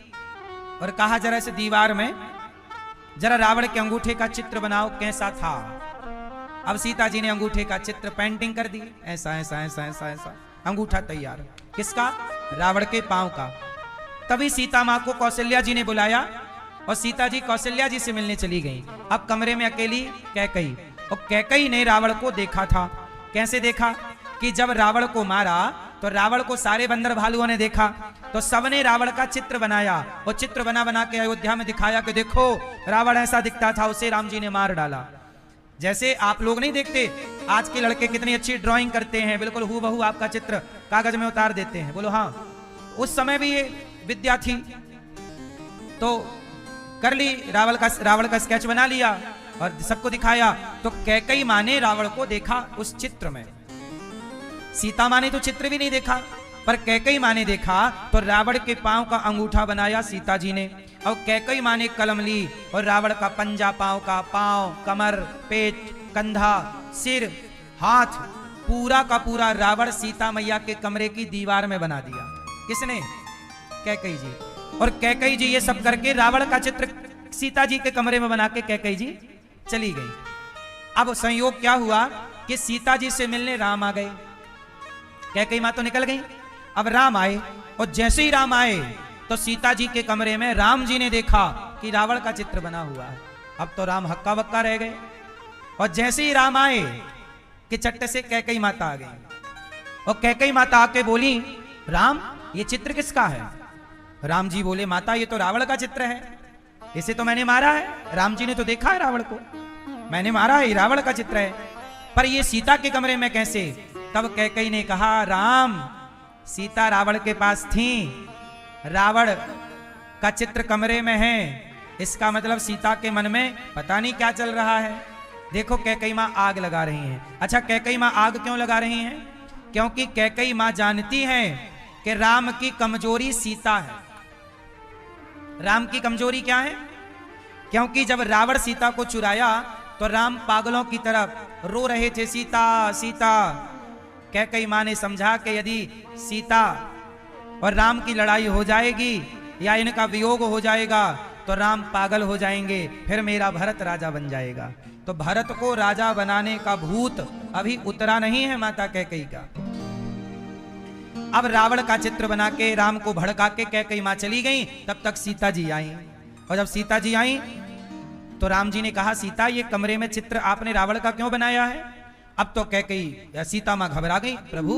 और कहा जरा इस दीवार में जरा रावण के अंगूठे का चित्र बनाओ कैसा था। अब सीता जी ने अंगूठे का चित्र पेंटिंग कर दी, ऐसा ऐसा ऐसा ऐसा ऐसा, अंगूठा तैयार। किसका? रावण के पांव का। तभी सीता माँ को कौशल्या जी ने बुलाया और सीता जी कौशल्या जी से मिलने चली गई। अब कमरे में अकेली कैकेयी, और कैकेयी ने रावण को देखा था। कैसे देखा? कि जब रावण को मारा तो रावण को सारे बंदर भालुओं ने देखा, तो सबने रावण का चित्र बनाया और चित्र बना बना के अयोध्या में दिखाया कि देखो रावण ऐसा दिखता था, उसे राम जी ने मार डाला। जैसे आप लोग नहीं देखते आज के लड़के कितनी अच्छी ड्राइंग करते हैं, बिल्कुल हूबहू आपका चित्र कागज में उतार देते हैं। बोलो हाँ, उस समय भी ये विद्या थी। तो कर ली, रावण का स्केच बना लिया और सबको दिखाया। तो कैकेयी माँ ने रावण को देखा उस चित्र में। सीता माँ ने तो चित्र भी नहीं देखा, पर कैकेयी माँ ने देखा तो रावण के पांव का अंगूठा बनाया सीता जी ने। और कैकेयी माँ ने कलम ली और रावण का पंजा, पांव का, पांव, कमर, पेट, कंधा, सिर, हाथ, पूरा का पूरा रावण सीता मैया के कमरे की दीवार में बना दिया। किसने? कैकेयी जी। और कैकेयी जी ये सब करके रावण का चित्र सीता जी के कमरे में बना के कैकेयी जी चली गई। अब संयोग क्या हुआ कि सीता जी से मिलने राम आ गए। कैकेयी मां तो निकल गई। अब राम आए, और जैसे ही राम आए तो सीता जी के कमरे में राम जी ने देखा कि रावण का चित्र बना हुआ है। अब तो राम हक्का बक्का रह गए। और जैसे ही राम आए कि चट्ट से कैकेयी माता आ गई, और कैकेयी माता आके बोली राम ये चित्र किसका है? राम जी बोले माता ये तो रावण का चित्र है, इसे तो मैंने मारा है। राम जी ने तो देखा है रावण को, मैंने मारा है, रावण का चित्र है, पर ये सीता के कमरे में कैसे? तब कैकेयी ने कहा राम, सीता रावण के पास थी, रावण का चित्र कमरे में है, इसका मतलब सीता के मन में पता नहीं क्या चल रहा है। देखो कैकेयी माँ आग लगा रही हैं। अच्छा कैकेयी माँ आग क्यों लगा रही हैं? क्योंकि कैकेयी माँ जानती हैं कि राम की कमजोरी सीता है। राम की कमजोरी क्या है? क्योंकि जब रावण सीता को चुराया तो राम पागलों की तरफ रो रहे थे, सीता सीता। कैकेयी माँ ने समझा कि यदि सीता और राम की लड़ाई हो जाएगी या इनका वियोग हो जाएगा तो राम पागल हो जाएंगे, फिर मेरा भरत राजा बन जाएगा। तो भरत को राजा बनाने का भूत अभी उतरा नहीं है माता कैकेयी का। अब रावण का चित्र बना के राम को भड़का के कैकेयी माँ चली गई। तब तक सीता जी आई, और जब सीता जी आई तो राम जी ने कहा सीता ये कमरे में चित्र आपने रावण का क्यों बनाया है? अब तो कैकेयी या सीता माँ घबरा गई, प्रभु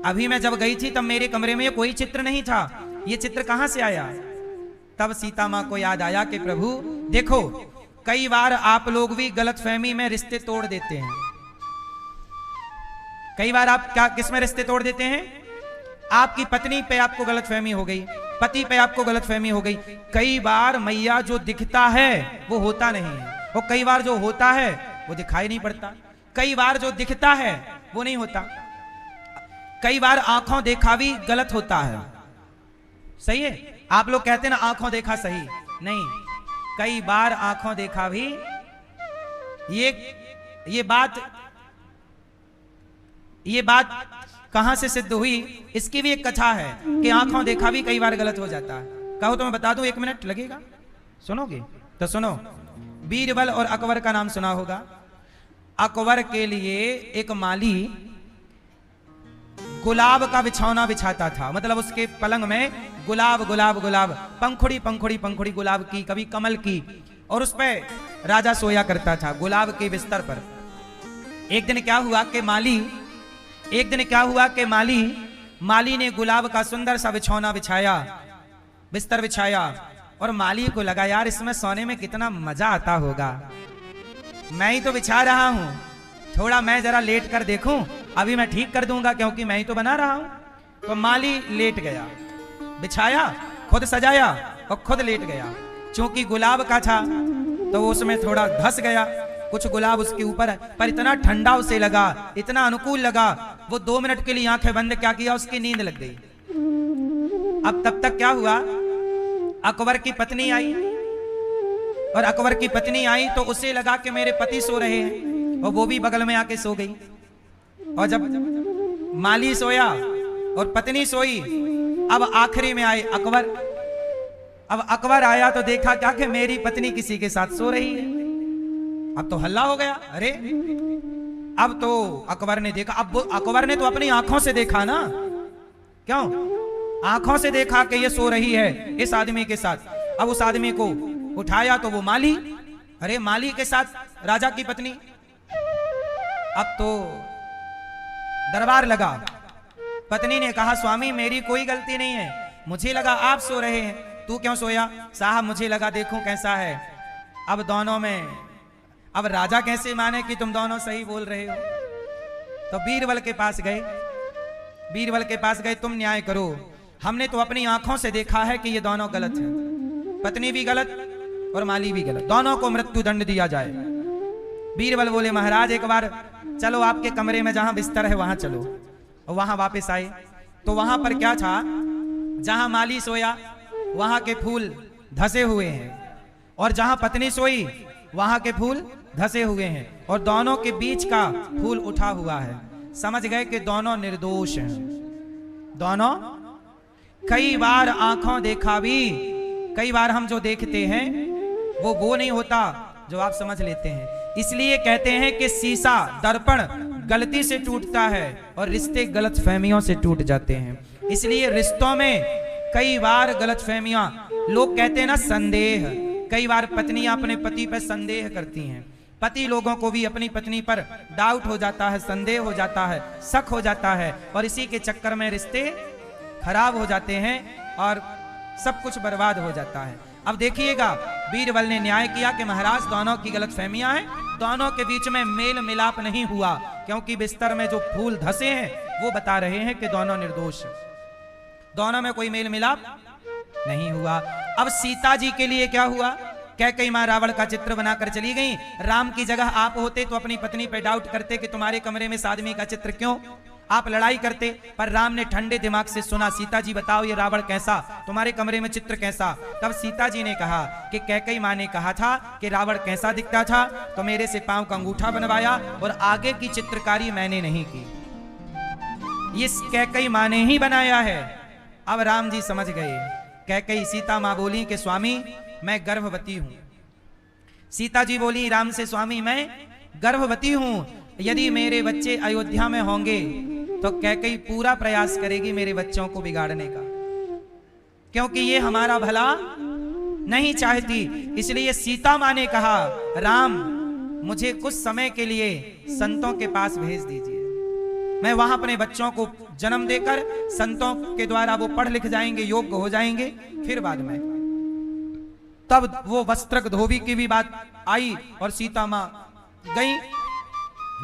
अभी मैं जब गई थी तब मेरे कमरे में कोई चित्र नहीं था, ये चित्र कहां से आया? तब सीता माँ को याद आया कि प्रभु देखो कई बार आप लोग भी गलतफहमी में रिश्ते तोड़ देते हैं। कई बार आप क्या किस में रिश्ते तोड़ देते हैं? आपकी पत्नी पे आपको गलतफहमी हो गई, पति पे आपको गलतफहमी हो गई। कई बार मैया जो दिखता है वो होता नहीं है, और कई बार जो होता है वो दिखाई नहीं पड़ता। कई बार जो दिखता है वो नहीं होता। कई बार आंखों देखा भी गलत होता है। सही है? आप लोग कहते हैं ना आंखों देखा सही नहीं, कई बार आंखों देखा भी ये बात कहां से सिद्ध हुई? इसकी भी एक कथा है कि आंखों देखा भी कई बार गलत हो जाता है। कहो तो मैं बता दूं, 1 मिनट लगेगा, सुनोगे? तो सुनो। बीरबल और अकबर का नाम सुना होगा। अकबर के लिए एक माली गुलाब का बिछौना बिछाता था, मतलब उसके पलंग में गुलाब गुलाब गुलाब, पंखुड़ी पंखुड़ी पंखुड़ी गुलाब की, कभी कमल की, और उस पर राजा सोया करता था गुलाब के बिस्तर पर। एक दिन क्या हुआ कि माली ने गुलाब का सुंदर सा बिछौना बिछाया, बिस्तर बिछाया, और माली को लगा यार इसमें सोने में कितना मजा आता होगा, मैं ही तो बिछा रहा हूं, थोड़ा मैं जरा लेट कर देखूं, अभी मैं ठीक कर दूंगा क्योंकि मैं ही तो बना रहा हूं। तो माली लेट गया, बिछाया खुद सजाया और खुद लेट गया। चूंकि गुलाब का था तो वो उसमें थोड़ा धस गया, कुछ गुलाब उसके ऊपर है, पर इतना ठंडा उसे लगा, इतना अनुकूल लगा, वो 2 मिनट के लिए आंखें बंद क्या किया, उसकी नींद लग गई। अब तब तक क्या हुआ, अकबर की पत्नी आई, और अकबर की पत्नी आई तो उसे लगा कि मेरे पति सो रहे हैं, और वो भी बगल में आके सो गई। और जब माली सोया और पत्नी सोई, अब आखिरी में आए अकबर। अब अकबर आया तो देखा क्या कि मेरी पत्नी किसी के साथ सो रही है। अब तो हल्ला हो गया, अरे अब तो अकबर ने देखा, अब अकबर ने तो अपनी आंखों से देखा ना, क्यों, आंखों से देखा कि ये सो रही है इस आदमी के साथ। अब उस आदमी को उठाया तो वो माली, अरे माली के साथ राजा की पत्नी। अब तो दरबार लगा। पत्नी ने कहा स्वामी मेरी कोई गलती नहीं है, मुझे लगा आप सो रहे हैं, तू क्यों सोया? साहब मुझे लगा देखूं कैसा है। अब दोनों में, अब राजा कैसे माने कि तुम दोनों सही बोल रहे हो? तो बीरबल के पास गए, बीरबल के पास गए, तुम न्याय करो, हमने तो अपनी आंखों से देखा है कि ये दोनों गलत हैं, पत्नी भी गलत और माली भी गलत, दोनों को मृत्यु दंड दिया जाए। बीरबल बोले महाराज एक बार चलो आपके कमरे में जहां बिस्तर है वहां चलो। और वहां वापस आए तो वहां पर क्या था, जहां माली सोया वहां के फूल धसे हुए हैं, और जहां पत्नी सोई वहां के फूल धसे हुए हैं, और दोनों के बीच का फूल उठा हुआ है। समझ गए कि दोनों निर्दोष हैं, दोनों। कई बार आंखों देखा भी, कई बार हम जो देखते हैं वो नहीं होता जो आप समझ लेते हैं। इसलिए कहते हैं कि शीशा दर्पण गलती से टूटता है और रिश्ते गलतफहमियों से टूट जाते हैं। इसलिए रिश्तों में कई बार गलतफहमियां, लोग कहते हैं ना संदेह, कई बार पत्नियां अपने पति पर संदेह करती हैं, पति लोगों को भी अपनी पत्नी पर डाउट हो जाता है, संदेह हो जाता है, शक हो जाता है, और इसी के चक्कर में रिश्ते खराब हो जाते हैं और सब कुछ बर्बाद हो जाता है। अब देखिएगा बीरबल ने न्याय किया कि महाराज दोनों की गलतफहमियां हैं, दोनों के बीच में मेल मिलाप नहीं हुआ, क्योंकि बिस्तर में जो फूल धसे हैं वो बता रहे हैं कि दोनों निर्दोष हैं, दोनों में कोई मेल मिलाप नहीं हुआ। अब सीता जी के लिए क्या हुआ, कैकेयी मां रावण का चित्र बनाकर चली गई। राम की जगह आप होते तो अपनी पत्नी पे डाउट करते कि तुम्हारे कमरे में इस आदमी का चित्र क्यों, आप लड़ाई करते। पर राम ने ठंडे दिमाग से सुना, सीता जी बताओ ये रावण कैसा, तुम्हारे कमरे में चित्र कैसा? तब सीता जी ने कहा कि कैकेयी मां ने कहा था कि रावण कैसा दिखता था, तो मेरे से पांव का अंगूठा बनवाया, और आगे की चित्रकारी मैंने नहीं की, ये कैकेयी मां ने ही बनाया है। अब राम जी समझ गए। कैकेयी, सीता मां बोली कि स्वामी मैं गर्भवती हूं। सीता जी बोली राम से, स्वामी मैं गर्भवती हूं, यदि मेरे बच्चे अयोध्या में होंगे तो कैकेयी पूरा प्रयास करेगी मेरे बच्चों को बिगाड़ने का, क्योंकि ये हमारा भला नहीं चाहती। इसलिए सीता मां ने कहा राम मुझे कुछ समय के लिए संतों के पास भेज दीजिए, मैं वहां अपने बच्चों को जन्म देकर संतों के द्वारा वो पढ़ लिख जाएंगे, योग्य हो जाएंगे, फिर बाद में। तब वो वस्त्रक धोबी की भी बात आई और सीता मां गई,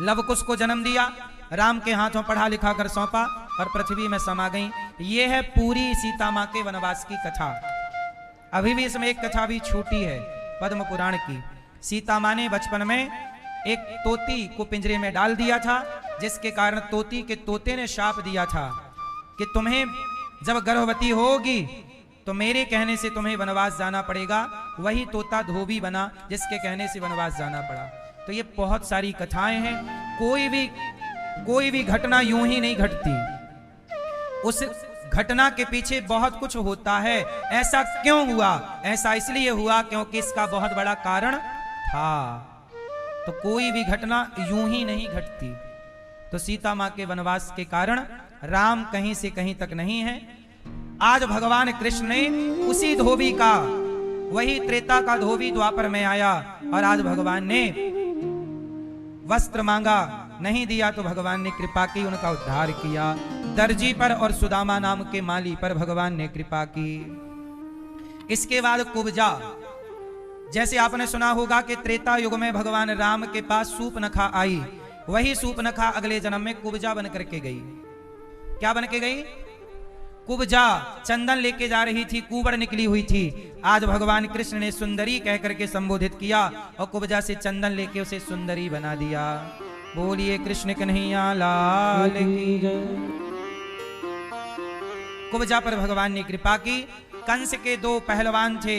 लवकुश को जन्म दिया, राम के हाथों पढ़ा लिखा कर सौंपा और पृथ्वी में समा गई। ये है पूरी सीता मां के वनवास की कथा। अभी भी इसमें एक कथा भी छूटी है पद्म पुराण की। सीता मां ने बचपन में एक तोती को पिंजरे में डाल दिया था, जिसके कारण तोती के तोते ने शाप दिया था कि तुम्हें जब गर्भवती होगी तो मेरे कहने से तुम्हें वनवास जाना पड़ेगा। वही तोता धोबी बना जिसके कहने से वनवास जाना पड़ा। तो ये बहुत सारी कथाएं हैं, कोई भी घटना यूं ही नहीं घटती, उस घटना के पीछे बहुत कुछ होता है। ऐसा क्यों हुआ? ऐसा इसलिए हुआ क्योंकि इसका बहुत बड़ा कारण था। तो कोई भी घटना यूं ही नहीं घटती। तो सीता मां के वनवास के कारण राम कहीं से कहीं तक नहीं है। आज भगवान कृष्ण ने उसी धोबी का, वही त्रेता का धोबी द्वापर में आया, और आज भगवान ने वस्त्र मांगा, नहीं दिया तो भगवान ने कृपा की, उनका उद्धार किया। दर्जी पर और सुदामा नाम के माली पर भगवान ने कृपा की। इसके बाद कुब्जा, जैसे आपने सुना होगा कि त्रेता युग में भगवान राम के पास सूपनखा आई, वही सूपनखा अगले जन्म में कुब्जा बन करके गई। क्या बन के गई? कुब्जा चंदन लेके जा रही थी, कुबड़ निकली हुई थी। आज भगवान कृष्ण ने सुंदरी कह करके संबोधित किया और कुब्जा से चंदन लेके उसे सुंदरी बना दिया। बोलिए कृष्ण कन्हैया लाल की जय। कुब्जा पर भगवान ने कृपा की। कंस के दो पहलवान थे,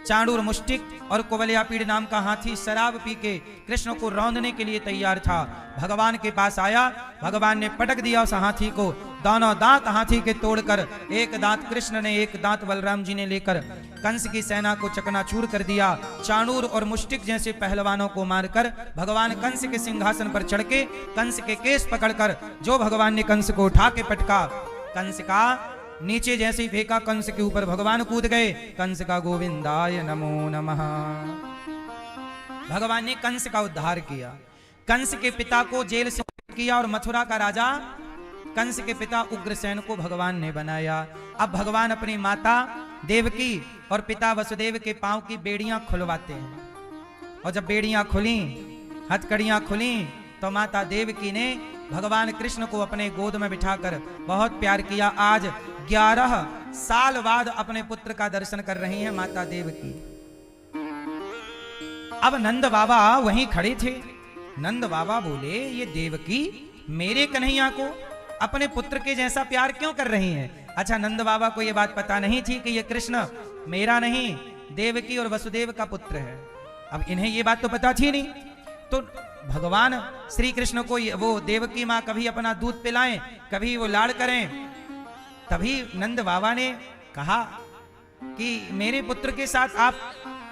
चाणूर मुष्टिक और कुवलयापीड़ नाम का हाथी, शराब पी के कृष्ण को रौंदने के लिए तैयार था। भगवान के पास आया, भगवान ने पटक दिया उस हाथी को। दोनों दांत हाथी के तोड़कर, एक दांत कृष्ण ने, एक दांत बलराम जी ने लेकर कंस की सेना को चकनाचूर कर दिया। चाणूर और मुष्टिक जैसे पहलवानों को मारकर भगवान कंस के सिंहासन पर चढ़ के कंस के केस पकड़कर, जो भगवान ने कंस को उठा के पटका, कंस का नीचे जैसे ही फेंका, कंस के ऊपर भगवान कूद गए। कंस का गोविंदाय नमो नमः। भगवान ने कंस का उद्धार किया। कंस के पिता को जेल से किया और मथुरा का राजा कंस के पिता उग्रसेन को भगवान ने बनाया। अब भगवान अपनी माता देवकी और पिता वसुदेव के पांव की बेड़ियां खुलवाते हैं। और जब बेड़ियां खुली, हथकड़ियां खुली, तो माता देवकी ने भगवान कृष्ण को अपने गोद में बिठाकर बहुत प्यार किया। आज 11 साल बाद अपने पुत्र का दर्शन कर रही हैं माता देवकी। अब नंद बाबा वहीं खड़े थे। नंद बाबा बोले, ये देवकी मेरे कन्हैया को अपने पुत्र के जैसा प्यार क्यों कर रही हैं? अच्छा, नंद बाबा को ये बात पता नहीं थी कि ये कृष्ण मेरा नहीं, देवकी और वसुदेव का पुत्र है। अब इन्हें ये बात तो पता थी नहीं। तो भगवान श्री कृष्ण को वो देवकी माँ कभी अपना दूध पिलाएं, कभी वो लाड़ करें। तभी नंद बाबा ने कहा कि मेरे पुत्र के साथ आप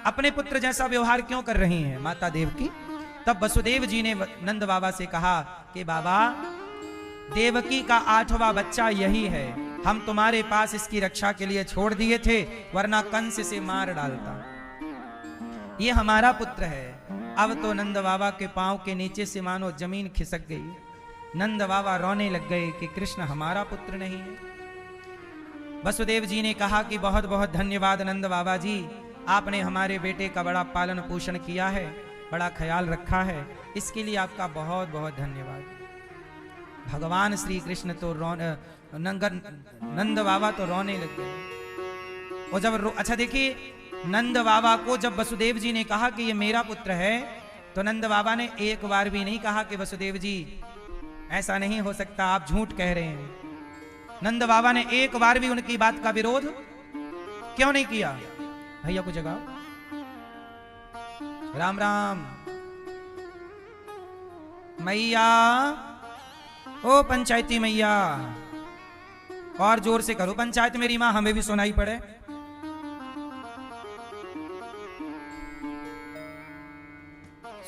अपने पुत्र जैसा व्यवहार क्यों कर रही हैं माता देवकी? तब वसुदेव जी ने नंद बाबा से कहा कि बाबा, देवकी का 8वां बच्चा यही है। हम तुम्हारे पास इसकी रक्षा के लिए छोड़ दिए थे, वरना कंस से मार डालता। ये हमारा पुत्र है। अब तो नंद बाबा के पांव के नीचे से मानो जमीन खिसक गई। नंद बाबा रोने लग गए कि कृष्ण हमारा पुत्र नहीं है। वसुदेव जी ने कहा कि बहुत बहुत धन्यवाद नंद बाबा जी, आपने हमारे बेटे का बड़ा पालन पोषण किया है, बड़ा ख्याल रखा है, इसके लिए आपका बहुत बहुत धन्यवाद। भगवान श्री कृष्ण तो नंद बाबा तो रोने लग गए। और जब अच्छा देखिए, नंद बाबा को जब वसुदेव जी ने कहा कि ये मेरा पुत्र है, तो नंद बाबा ने एक बार भी नहीं कहा कि वसुदेव जी ऐसा नहीं हो सकता, आप झूठ कह रहे हैं। नंद बाबा ने एक बार भी उनकी बात का विरोध क्यों नहीं किया? भैया को जगाओ। राम राम। मैया, ओ पंचायती मैया, और जोर से करो पंचायत मेरी मां, हमें भी सुनाई पड़े।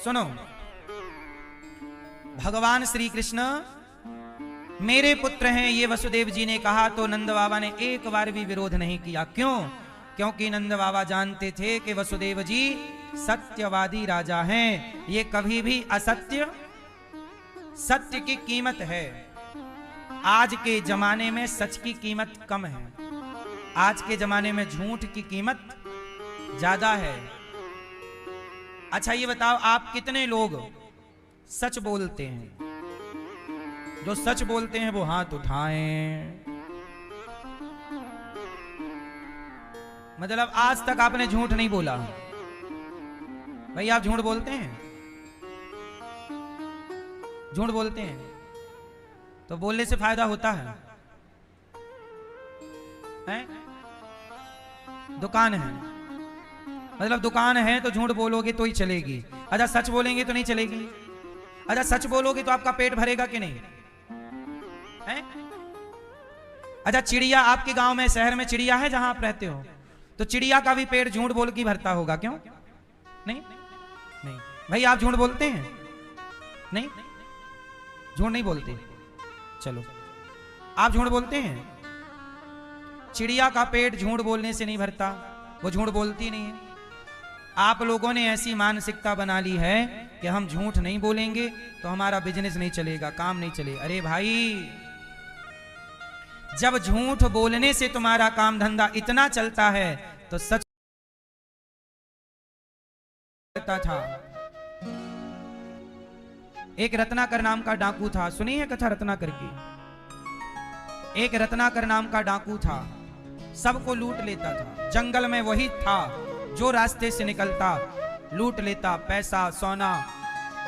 सुनो, भगवान श्री कृष्ण मेरे पुत्र हैं, ये वसुदेव जी ने कहा तो नंद बाबा ने एक बार भी विरोध नहीं किया। क्यों? क्योंकि नंद बाबा जानते थे कि वसुदेव जी सत्यवादी राजा हैं। ये कभी भी असत्य, सत्य की कीमत है। आज के जमाने में सच की कीमत कम है, आज के जमाने में झूठ की कीमत ज्यादा है। अच्छा ये बताओ, आप कितने लोग सच बोलते हैं? जो सच बोलते हैं वो हाथ उठाएं। मतलब आज तक आपने झूठ नहीं बोला। भाई आप झूठ बोलते हैं? झूठ बोलते हैं तो बोलने से फायदा होता है? दुकान है, मतलब दुकान है तो झूठ बोलोगे तो ही चलेगी। अच्छा सच बोलेंगे तो नहीं चलेगी। अच्छा सच बोलोगे तो आपका पेट भरेगा कि नहीं है? अच्छा चिड़िया, आपके गांव में, शहर में चिड़िया है जहां आप रहते हो, तो चिड़िया का भी पेट झूठ बोल के भरता होगा, क्यों नहीं? नहीं भाई, आप झूठ बोलते हैं? नहीं, झूठ नहीं बोलते। चलो, आप झूठ बोलते हैं? चिड़िया का पेट झूठ बोलने से नहीं भरता, वो झूठ बोलती नहीं है। आप लोगों ने ऐसी मानसिकता बना ली है कि हम झूठ नहीं बोलेंगे तो हमारा बिजनेस नहीं चलेगा, काम नहीं चलेगा। अरे भाई, जब झूठ बोलने से तुम्हारा काम धंधा इतना चलता है तो सच था। एक रत्नाकर नाम का डाकू था, सुनी है कथा रत्नाकर की? एक रत्नाकर नाम का डाकू था, सबको लूट लेता था। जंगल में वही था जो रास्ते से निकलता लूट लेता पैसा सोना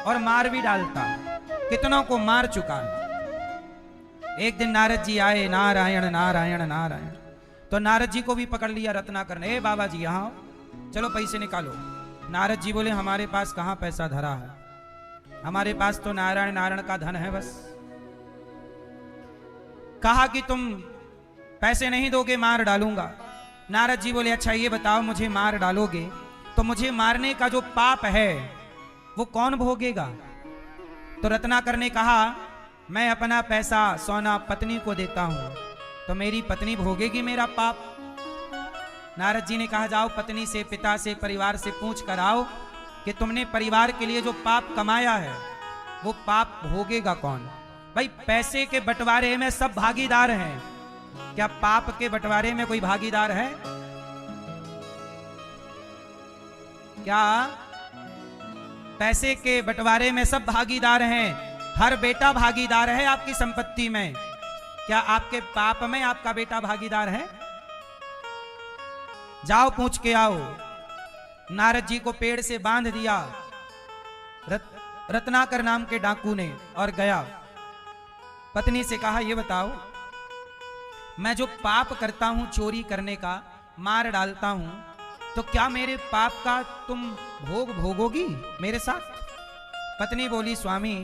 और मार भी डालता, कितनों को मार चुका है। एक दिन नारद जी आए, नारायण नारायण नारायण। तो नारद जी को भी पकड़ लिया रत्नाकर ने, ए बाबा जी यहाँ चलो पैसे निकालो। नारद जी बोले हमारे पास कहाँ पैसा धरा है, हमारे पास तो नारायण नारायण का धन है बस। कहा कि तुम पैसे नहीं दोगे मार डालूंगा। नारद जी बोले अच्छा ये बताओ, मुझे मार डालोगे तो मुझे मारने का जो पाप है वो कौन भोगेगा? तो रत्नाकर ने कहा मैं अपना पैसा सोना पत्नी को देता हूं, तो मेरी पत्नी भोगेगी मेरा पाप। नारद जी ने कहा जाओ पत्नी से, पिता से, परिवार से पूछ कर आओ कि तुमने परिवार के लिए जो पाप कमाया है वो पाप भोगेगा कौन? भाई पैसे के बंटवारे में सब भागीदार हैं, क्या पाप के बंटवारे में कोई भागीदार है? क्या पैसे के बंटवारे में सब भागीदार हैं? हर बेटा भागीदार है आपकी संपत्ति में, क्या आपके पाप में आपका बेटा भागीदार है? जाओ पूछ के आओ। नारद जी को पेड़ से बांध दिया रत्नाकर नाम के डाकू ने और गया। पत्नी से कहा ये बताओ, मैं जो पाप करता हूं चोरी करने का, मार डालता हूं, तो क्या मेरे पाप का तुम भोग भोगोगी मेरे साथ? पत्नी बोली स्वामी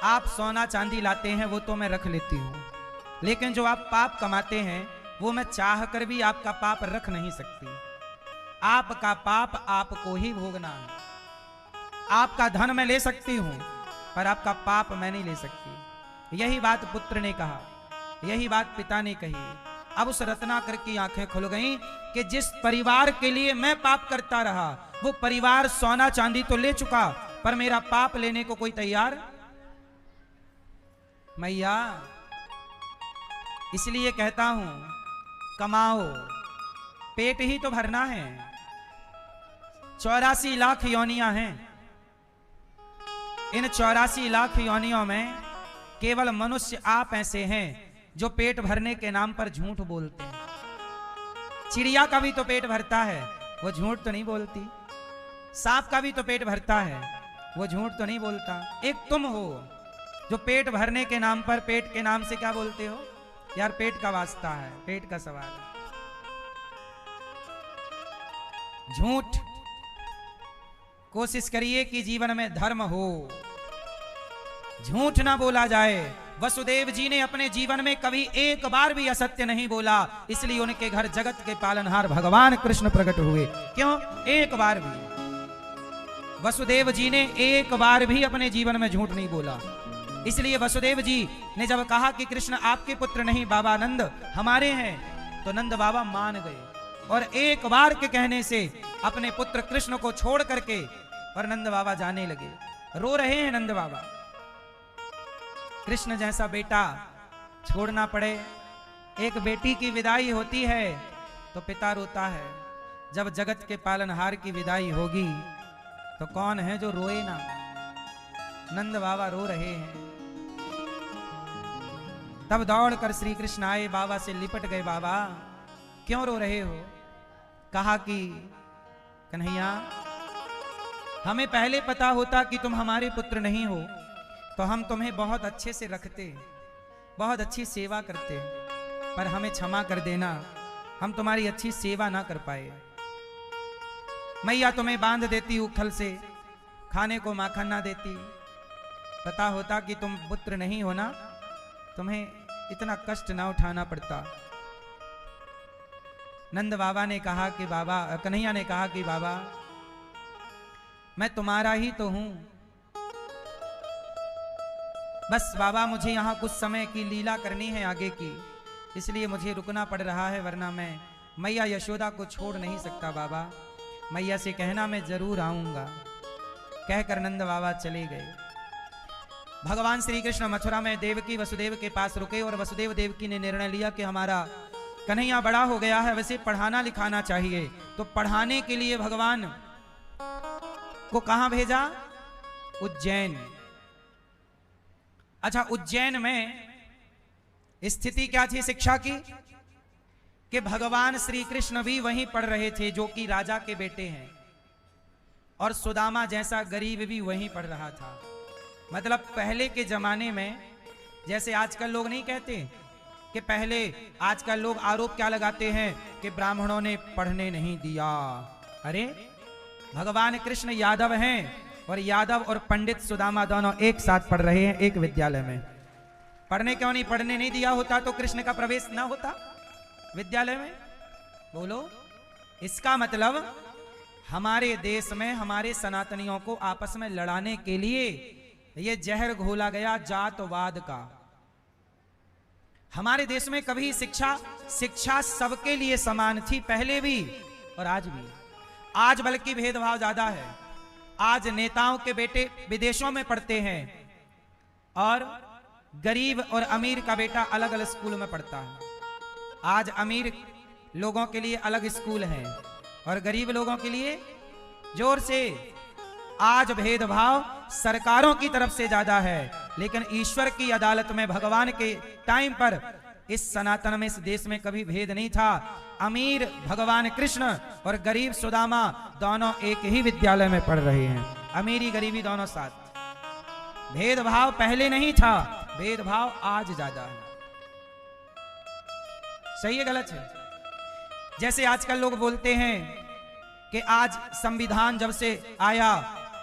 आप सोना चांदी लाते हैं वो तो मैं रख लेती हूं, लेकिन जो आप पाप कमाते हैं वो मैं चाह कर भी आपका पाप रख नहीं सकती। आपका पाप आपको ही भोगना है। आपका धन मैं ले सकती हूं पर आपका पाप मैं नहीं ले सकती। यही बात पुत्र ने कहा, यही बात पिता ने कही। अब उस रत्नाकर की आंखें खुल गईं कि जिस परिवार के लिए मैं पाप करता रहा वो परिवार सोना चांदी तो ले चुका पर मेरा पाप लेने को कोई तैयार। मैया इसलिए कहता हूं कमाओ, पेट ही तो भरना है। 84 लाख योनियां हैं, इन 84 लाख योनियों में केवल मनुष्य आप ऐसे हैं जो पेट भरने के नाम पर झूठ बोलते हैं। चिड़िया का भी तो पेट भरता है, वो झूठ तो नहीं बोलती। सांप का भी तो पेट भरता है, वो झूठ तो नहीं बोलता। एक तुम हो जो पेट भरने के नाम पर, पेट के नाम से क्या बोलते हो? यार पेट का वास्ता है, पेट का सवाल है। झूठ। कोशिश करिए कि जीवन में धर्म हो, झूठ ना बोला जाए। वसुदेव जी ने अपने जीवन में कभी एक बार भी असत्य नहीं बोला, इसलिए उनके घर जगत के पालनहार भगवान कृष्ण प्रकट हुए। क्यों? एक बार भी वसुदेव जी ने एक बार भी अपने जीवन में झूठ नहीं बोला। इसलिए वसुदेव जी ने जब कहा कि कृष्ण आपके पुत्र नहीं बाबा नंद हमारे हैं, तो नंद बाबा मान गए और एक बार के कहने से अपने पुत्र कृष्ण को छोड़ करके और नंद बाबा जाने लगे। रो रहे हैं नंद बाबा। कृष्ण जैसा बेटा छोड़ना पड़े, एक बेटी की विदाई होती है तो पिता रोता है। जब जगत के पालनहार की विदाई होगी तो कौन है जो रोए ना? नंद बाबा रो रहे हैं। तब दौड़कर श्री कृष्ण आए, बाबा से लिपट गए। बाबा क्यों रो रहे हो? कहा कि कन्हैया हमें पहले पता होता कि तुम हमारे पुत्र नहीं हो तो हम तुम्हें बहुत अच्छे से रखते, बहुत अच्छी सेवा करते, पर हमें क्षमा कर देना, हम तुम्हारी अच्छी सेवा ना कर पाए। मैया तुम्हें बांध देती उखल से, खाने को माखन ना देती। पता होता कि तुम पुत्र नहीं हो ना, तुम्हें इतना कष्ट ना उठाना पड़ता। नंद बाबा ने कहा कि बाबा, कन्हैया ने कहा कि बाबा मैं तुम्हारा ही तो हूं, बस बाबा मुझे यहाँ कुछ समय की लीला करनी है आगे की, इसलिए मुझे रुकना पड़ रहा है, वरना मैं मैया यशोदा को छोड़ नहीं सकता। बाबा मैया से कहना मैं जरूर आऊंगा। कहकर नंद बाबा चले गए। भगवान श्री कृष्ण मथुरा में देवकी वसुदेव के पास रुके और वसुदेव देवकी ने निर्णय लिया कि हमारा कन्हैया बड़ा हो गया है, वैसे पढ़ाना लिखाना चाहिए। तो पढ़ाने के लिए भगवान को कहां भेजा? उज्जैन। अच्छा, उज्जैन में स्थिति क्या थी शिक्षा की कि भगवान श्री कृष्ण भी वहीं पढ़ रहे थे जो कि राजा के बेटे हैं, और सुदामा जैसा गरीब भी वहीं पढ़ रहा था। मतलब पहले के जमाने में, जैसे आजकल लोग नहीं कहते कि पहले, आजकल लोग आरोप क्या लगाते हैं कि ब्राह्मणों ने पढ़ने नहीं दिया। अरे भगवान कृष्ण यादव हैं, और यादव और पंडित सुदामा दोनों एक साथ पढ़ रहे हैं एक विद्यालय में। पढ़ने क्यों नहीं, पढ़ने नहीं दिया होता तो कृष्ण का प्रवेश ना होता विद्यालय में? बोलो। इसका मतलब हमारे देश में हमारे सनातनियों को आपस में लड़ाने के लिए ये जहर घोला गया जातवाद का। हमारे देश में कभी शिक्षा सबके लिए समान थी, पहले भी और आज भी। आज बल्कि भेदभाव ज्यादा है। आज नेताओं के बेटे विदेशों में पढ़ते हैं और गरीब और अमीर का बेटा अलग अलग स्कूल में पढ़ता है। आज अमीर लोगों के लिए अलग स्कूल हैं और गरीब लोगों के लिए, जोर से, आज भेदभाव सरकारों की तरफ से ज्यादा है, लेकिन ईश्वर की अदालत में भगवान के टाइम पर इस सनातन में, इस देश में कभी भेद नहीं था। अमीर भगवान कृष्ण और गरीब सुदामा दोनों एक ही विद्यालय में पढ़ रहे हैं, अमीरी गरीबी दोनों साथ। भेदभाव पहले नहीं था, भेदभाव आज ज्यादा है। सही है गलत है? जैसे आजकल लोग बोलते हैं कि आज संविधान जब से आया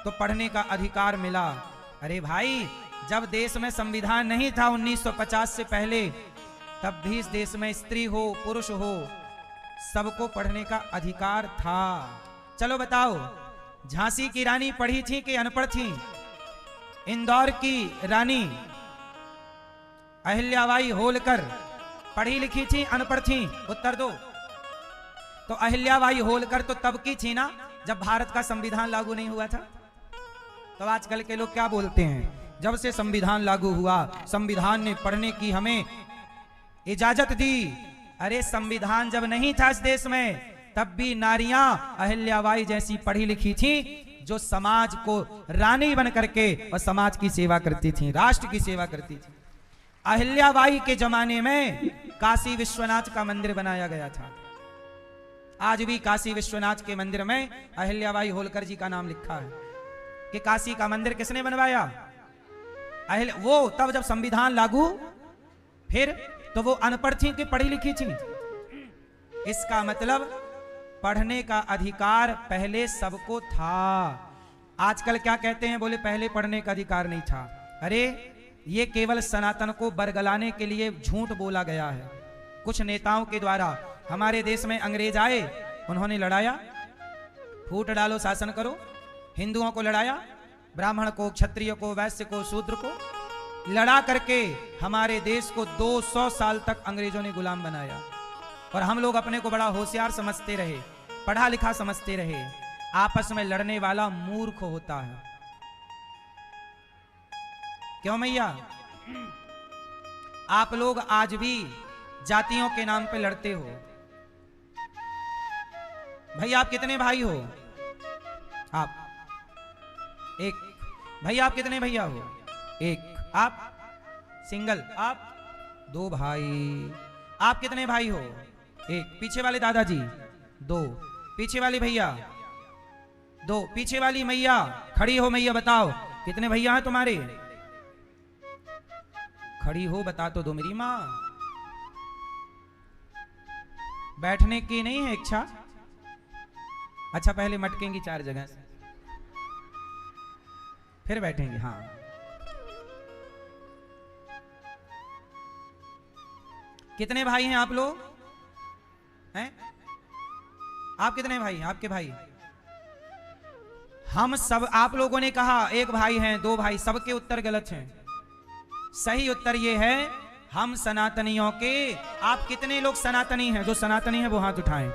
तो पढ़ने का अधिकार मिला। अरे भाई, जब देश में संविधान नहीं था 1950 से पहले, तब भी इस देश में स्त्री हो पुरुष हो सबको पढ़ने का अधिकार था। चलो बताओ, झांसी की रानी पढ़ी थी कि अनपढ़ थी? इंदौर की रानी अहिल्याबाई होलकर पढ़ी लिखी थी अनपढ़ थी? उत्तर दो। तो अहिल्याबाई होलकर तो तब की थी ना जब भारत का संविधान लागू नहीं हुआ था। तो आजकल के लोग क्या बोलते हैं, जब से संविधान लागू हुआ, संविधान ने पढ़ने की हमें इजाजत दी। अरे संविधान जब नहीं था इस देश में, तब भी नारियां अहिल्याबाई जैसी पढ़ी लिखी थी, जो समाज को रानी बन करके और समाज की सेवा करती थी, राष्ट्र की सेवा करती थी। अहिल्याबाई के जमाने में काशी विश्वनाथ का मंदिर बनाया गया था। आज भी काशी विश्वनाथ के मंदिर में अहिल्याबाई होलकर जी का नाम लिखा है कि काशी का मंदिर किसने बनवाया? वो तब जब संविधान लागू, फिर तो वो अनपढ़ थी कि पढ़ी लिखी थी? इसका मतलब पढ़ने का अधिकार पहले सबको था। आजकल क्या कहते हैं, बोले पहले पढ़ने का अधिकार नहीं था। अरे ये केवल सनातन को बरगलाने के लिए झूठ बोला गया है कुछ नेताओं के द्वारा। हमारे देश में अंग्रेज आए, उन्होंने लड़ाया, फूट डालो शासन करो, हिंदुओं को लड़ाया, ब्राह्मण को, क्षत्रिय को, वैश्य को, शूद्र को लड़ा करके हमारे देश को 200 साल तक अंग्रेजों ने गुलाम बनाया। और हम लोग अपने को बड़ा होशियार समझते रहे, पढ़ा लिखा समझते रहे। आपस में लड़ने वाला मूर्ख होता है। क्यों मैया? आप लोग आज भी जातियों के नाम पे लड़ते हो। भाई आप कितने भाई हो? आप एक। भाई आप कितने भैया हो? एक। आप सिंगल? आप दो भाई। आप कितने भाई हो? एक। पीछे वाले दादाजी? दो। पीछे वाले भैया? दो। पीछे वाली मैया खड़ी हो, मैया बताओ कितने भैया हैं तुम्हारे? खड़ी हो, बता तो दो मेरी माँ। बैठने की नहीं है इच्छा? अच्छा पहले मटकेंगी 4 जगह से, फिर बैठेंगे। हाँ, कितने भाई हैं आप लोग? हैं? आप कितने भाई हैं? आपके भाई? हम सब, आप लोगों ने कहा एक भाई हैं, 2 भाई, सबके उत्तर गलत हैं। सही उत्तर ये है, हम सनातनियों के, आप कितने लोग सनातनी हैं? जो सनातनी हैं वो हाथ उठाएं।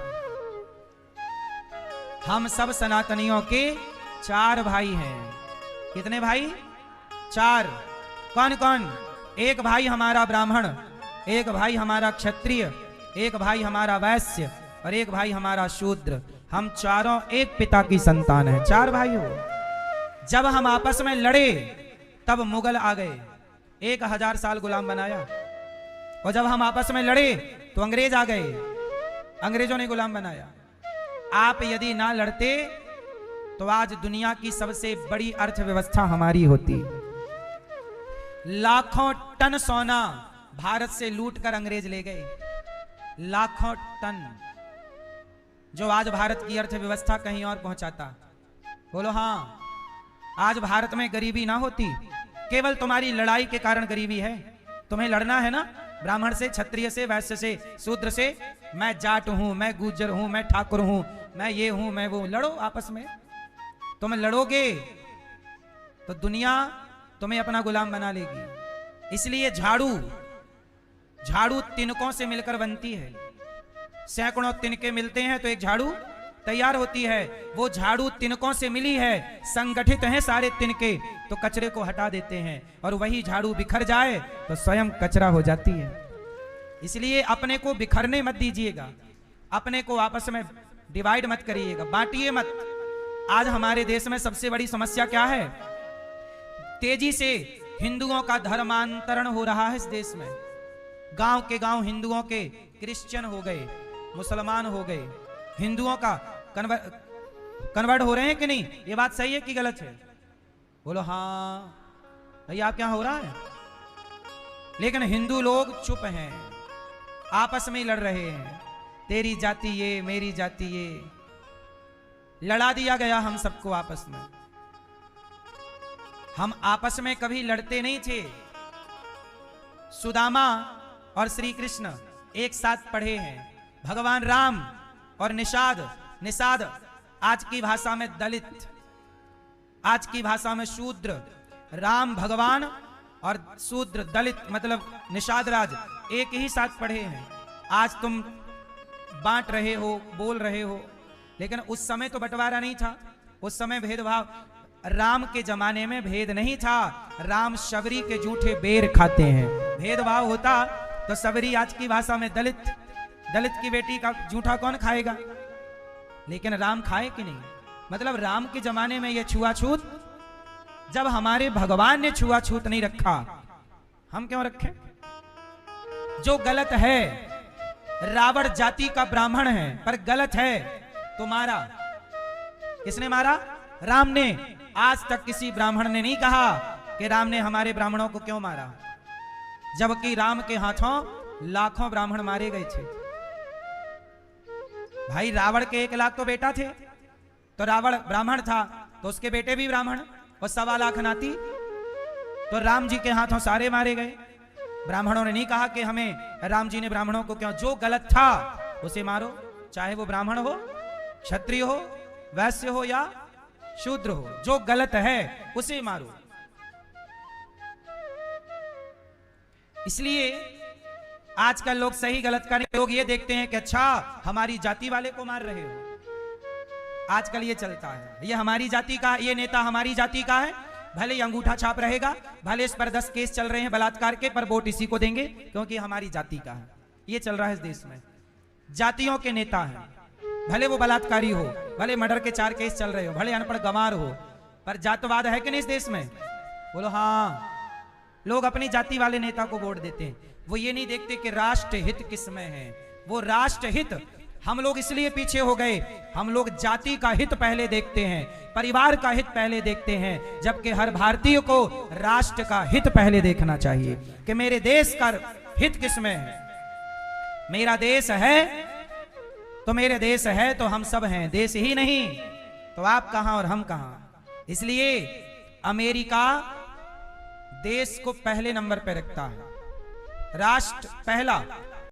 हम सब सनातनियों के 4 भाई हैं। कितने भाई? 4। कौन कौन? एक भाई हमारा ब्राह्मण, एक भाई हमारा क्षत्रिय, एक भाई हमारा वैश्य और एक भाई हमारा शूद्र। हम चारों एक पिता की संतान हैं। 4 भाई हो। जब हम आपस में लड़े तब मुगल आ गए, 1000 साल गुलाम बनाया और जब हम आपस में लड़े तो अंग्रेज आ गए, अंग्रेजों ने गुलाम बनाया। आप यदि ना लड़ते तो आज दुनिया की सबसे बड़ी अर्थव्यवस्था हमारी होती। लाखों टन सोना भारत से लूट कर अंग्रेज ले गए, लाखों टन, जो आज भारत की अर्थव्यवस्था कहीं और पहुंचाता। बोलो हाँ, आज भारत में गरीबी ना होती, केवल तुम्हारी लड़ाई के कारण गरीबी है। तुम्हें लड़ना है ना, ब्राह्मण से, क्षत्रिय से, वैश्य से, शूद्र से, मैं जाट हूं, मैं गुर्जर हूं, मैं ठाकुर हूं, मैं ये हूं, मैं वो, लड़ो आपस में। तुम लड़ोगे तो दुनिया तुम्हें अपना गुलाम बना लेगी। इसलिए झाड़ू तिनकों से मिलकर बनती है। सैकड़ों तिनके मिलते हैं तो एक झाड़ू तैयार होती है। वो झाड़ू तिनकों से मिली है, संगठित हैं सारे तिनके, तो कचरे को हटा देते हैं, और वही झाड़ू बिखर जाए तो स्वयं कचरा हो जाती है। इसलिए अपने को बिखरने मत दीजिएगा, अपने को आपस में डिवाइड मत करिएगा, बांटिए मत। आज हमारे देश में सबसे बड़ी समस्या क्या है? तेजी से हिंदुओं का धर्मांतरण हो रहा है इस देश में। गांव के गांव हिंदुओं के क्रिश्चियन हो गए, मुसलमान हो गए, हिंदुओं का कन्वर्ट हो रहे हैं कि नहीं? ये बात सही है कि गलत है? बोलो हाँ भैया, आप क्या हो रहा है? लेकिन हिंदू लोग चुप हैं, आपस में लड़ रहे हैं, तेरी जाति ये, मेरी जाति ये, लड़ा दिया गया हम सबको आपस में। हम आपस में कभी लड़ते नहीं थे। सुदामा और श्री कृष्ण एक साथ पढ़े हैं, भगवान राम और निषाद, आज की भाषा में दलित, आज की भाषा में शूद्र, राम भगवान और शूद्र दलित मतलब निषाद राज एक ही साथ पढ़े हैं। आज तुम बांट रहे हो, बोल रहे हो, लेकिन उस समय तो बंटवारा नहीं था, उस समय भेदभाव, राम के जमाने में भेद नहीं था। राम शबरी के जूठे बेर खाते हैं। भेदभाव होता तो शबरी, आज की भाषा में दलित की बेटी का जूठा कौन खाएगा? लेकिन राम खाए कि नहीं? मतलब राम के जमाने में यह छुआछूत, जब हमारे भगवान ने छुआछूत नहीं रखा, हम क्यों रखें? जो गलत है, रावण जाति का ब्राह्मण है पर गलत है तो मारा। किसने मारा? राम ने। आज तक किसी ब्राह्मण ने नहीं कहा कि राम ने हमारे ब्राह्मणों को क्यों मारा, जबकि राम के हाथों लाखों ब्राह्मण मारे गए थे। भाई रावण के 1 लाख तो बेटा थे, तो रावण ब्राह्मण था तो उसके बेटे भी ब्राह्मण, और 1.25 लाख नाती, तो राम जी के हाथों सारे मारे गए। ब्राह्मणों ने नहीं कहा कि हमें राम जी ने ब्राह्मणों को क्यों, जो गलत था उसे मारो, चाहे वो ब्राह्मण हो, क्षत्रिय हो, वैश्य हो या शूद्र हो, जो गलत है उसे मारो। इसलिए आजकल लोग सही गलत का नहीं, लोग ये देखते हैं कि अच्छा हमारी जाति वाले को मार रहे हो। आजकल ये चलता है, ये हमारी जाति का, ये नेता हमारी जाति का है, भले ही अंगूठा छाप रहेगा, भले इस पर 10 केस चल रहे हैं बलात्कार के, पर वोट इसी को देंगे क्योंकि हमारी जाति का है। ये चल रहा है इस देश में। जातियों के नेता हैं, भले वो बलात्कारी हो, भले मर्डर के 4 केस चल रहे हो, भले अनपढ़ गंवार हो, पर जातवाद है कि नहीं इस देश में? बोलो हाँ। लोग अपनी जाति वाले नेता को वोट देते हैं, वो ये नहीं देखते कि राष्ट्र हित किस में है। वो राष्ट्र हित, हम लोग इसलिए पीछे हो गए, हम लोग जाति का हित पहले देखते हैं, परिवार का हित पहले देखते हैं, जबकि हर भारतीय को राष्ट्र का हित पहले देखना चाहिए कि मेरे देश का हित किस में है। मेरा देश है तो मेरे देश है तो हम सब हैं, देश ही नहीं तो आप कहां और हम कहां। इसलिए अमेरिका देश को पहले नंबर पर रखता है, राष्ट्र पहला,